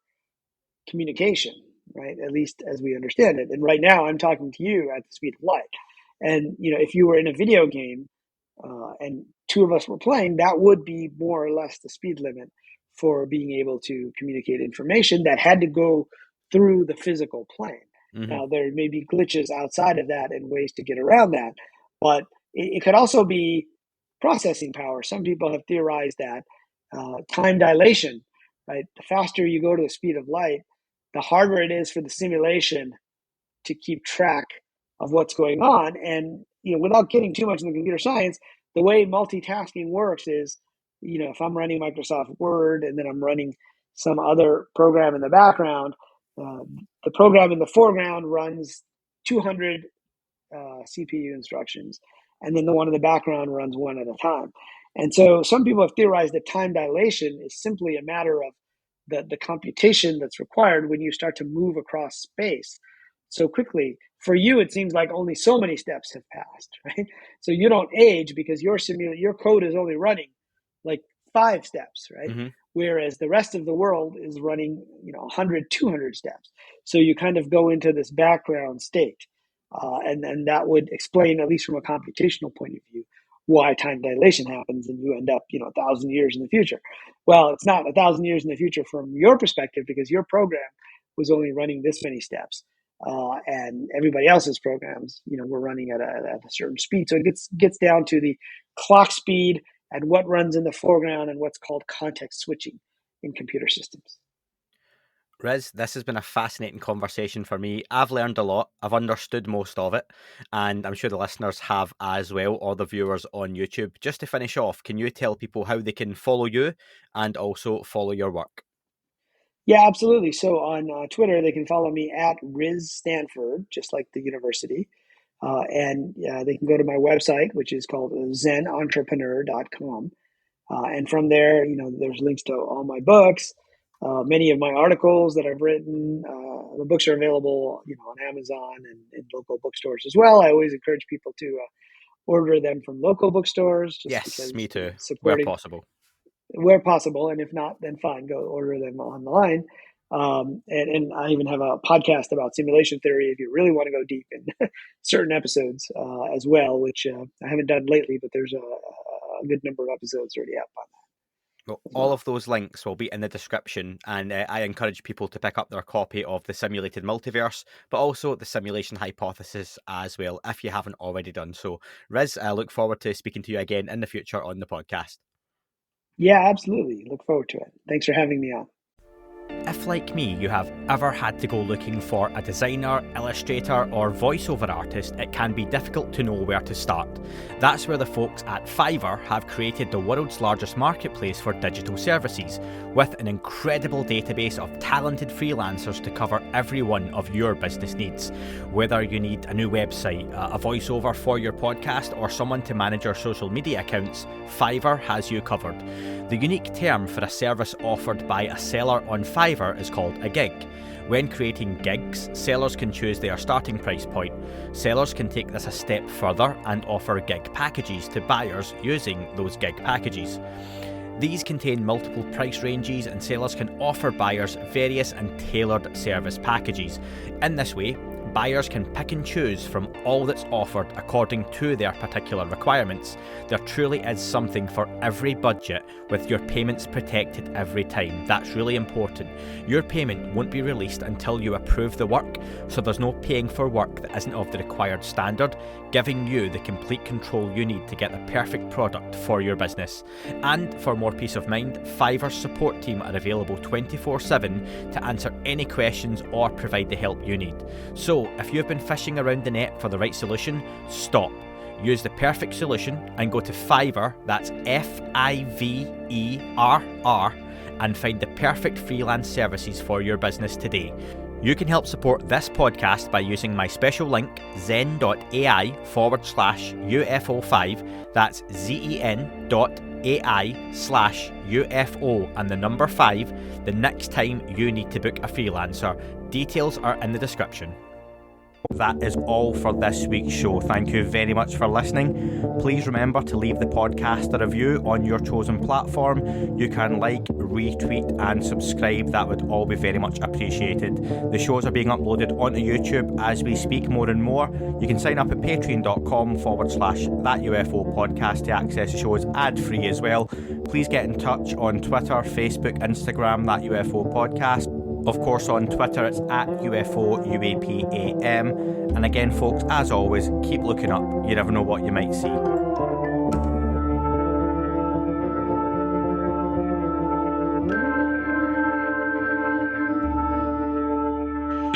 communication, right? At least as we understand it. And right now, I'm talking to you at the speed of light. And if you were in a video game and two of us were playing, that would be more or less the speed limit for being able to communicate information that had to go through the physical plane. Now, there may be glitches outside of that and ways to get around that, but it could also be processing power. Some people have theorized that time dilation, right? The faster you go to the speed of light, the harder it is for the simulation to keep track of what's going on. And without getting too much into computer science, the way multitasking works is, if I'm running Microsoft Word and then I'm running some other program in the background, the program in the foreground runs 200 CPU instructions, and then the one in the background runs one at a time. And so some people have theorized that time dilation is simply a matter of the computation that's required when you start to move across space so quickly. For you, it seems like only so many steps have passed, right? So you don't age because your code is only running like 5 steps, right? Whereas the rest of the world is running 100, 200 steps. So you kind of go into this background state. And that would explain, at least from a computational point of view, why time dilation happens and you end up 1,000 years in the future. Well, it's not 1,000 years in the future from your perspective because your program was only running this many steps, and everybody else's programs were running at a certain speed. So it gets down to the clock speed and what runs in the foreground and what's called context switching in computer systems. Riz, this has been a fascinating conversation for me. I've learned a lot. I've understood most of it, and I'm sure the listeners have as well, or the viewers on YouTube. Just to finish off, can you tell people how they can follow you and also follow your work? Yeah, absolutely. So on Twitter, they can follow me at Riz Stanford, just like the university. And they can go to my website, which is called zenentrepreneur.com. And from there, there's links to all my books, many of my articles that I've written. The books are available, on Amazon and in local bookstores as well. I always encourage people to order them from local bookstores, just Yes, because me too, supporting where possible, and if not, then fine, go order them online. And I even have a podcast about simulation theory if you really want to go deep in certain episodes as well, which I haven't done lately, but there's a good number of episodes already up on that. Well, all of those links will be in the description, and I encourage people to pick up their copy of the Simulated Multiverse, but also the Simulation Hypothesis as well, if you haven't already done so. Riz, I look forward to speaking to you again in the future on the podcast. Yeah, absolutely. Look forward to it. Thanks for having me on. If, like me, you have ever had to go looking for a designer, illustrator, or voiceover artist, it can be difficult to know where to start. That's where the folks at Fiverr have created the world's largest marketplace for digital services, with an incredible database of talented freelancers to cover every one of your business needs. Whether you need a new website, a voiceover for your podcast, or someone to manage your social media accounts, Fiverr has you covered. The unique term for a service offered by a seller on Fiverr is called a gig. When creating gigs, sellers can choose their starting price point. Sellers can take this a step further and offer gig packages to buyers using those gig packages. These contain multiple price ranges, and sellers can offer buyers various and tailored service packages. In this way, buyers can pick and choose from all that's offered according to their particular requirements. There truly is something for every budget, with your payments protected every time. That's really important. Your payment won't be released until you approve the work, so there's no paying for work that isn't of the required standard, giving you the complete control you need to get the perfect product for your business. And for more peace of mind, Fiverr's support team are available 24/7 to answer any questions or provide the help you need. So, if you've been fishing around the net for the right solution, stop. Use the perfect solution and go to Fiverr, that's Fiverr, and find the perfect freelance services for your business today. You can help support this podcast by using my special link, zen.ai/UFO5, that's zen.ai/UFO and the number 5, the next time you need to book a freelancer. Details are in the description. That is all for this week's show. Thank you very much for listening. Please remember to leave the podcast a review on your chosen platform. You can like, retweet and subscribe. That would all be very much appreciated. The shows are being uploaded onto YouTube as we speak more and more. You can sign up at patreon.com/thatUFO podcast to access the shows ad-free as well. Please get in touch on Twitter, Facebook, Instagram, That UFO Podcast. Of course, on Twitter, it's at UFOUAPAM. And again, folks, as always, keep looking up. You never know what you might see.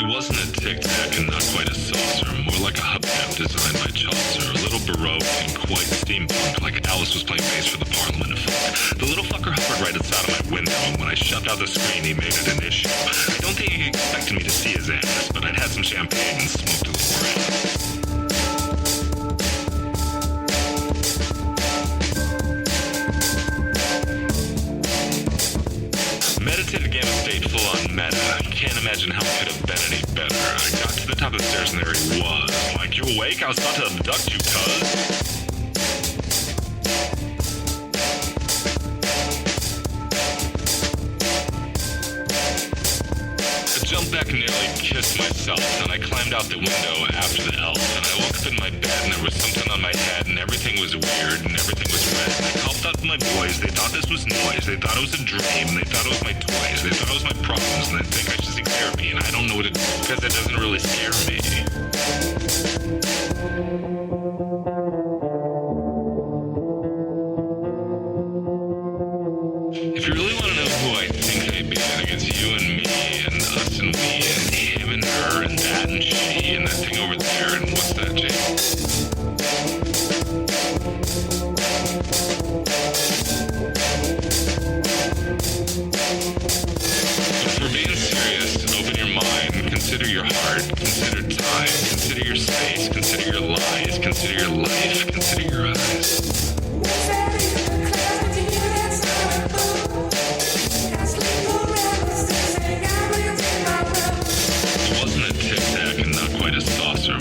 It wasn't a tic-tac and not quite a saucer, more like a hubcap designed by Chaucer, a little Baroque and quite steampunk, like Alice was playing bass for the Parliament of Folk. The little fucker hovered right outside of my window, and when I shoved out the screen, he made it an issue. I don't think he expected me to see his ass, but I'd had some champagne and smoked a little around. Meditative game of state full on meta. I can't imagine how it could have been any better. I got to the top of the stairs and there he was. Like, you awake? I was about to abduct you, cuz. I jumped back and nearly kissed myself, and I climbed out the window after the elf, and I woke up in my bed and there was something on my head and everything was weird and everything was red. And I called out to my boys. They thought this was noise. They thought it was a dream. They thought it was my toys. They thought it was my problems, and they think I should seek therapy, and I don't know what to do because it doesn't really scare me. If you really want to know who I think I'd be, I think it's you and me and us and we and him and her and that and she and that thing over there and what's that, Jake? If we're being serious, open your mind, consider your heart, consider time, consider your space, consider your lies, consider your life, consider your eyes. It wasn't a tic-tac and not quite a saucer.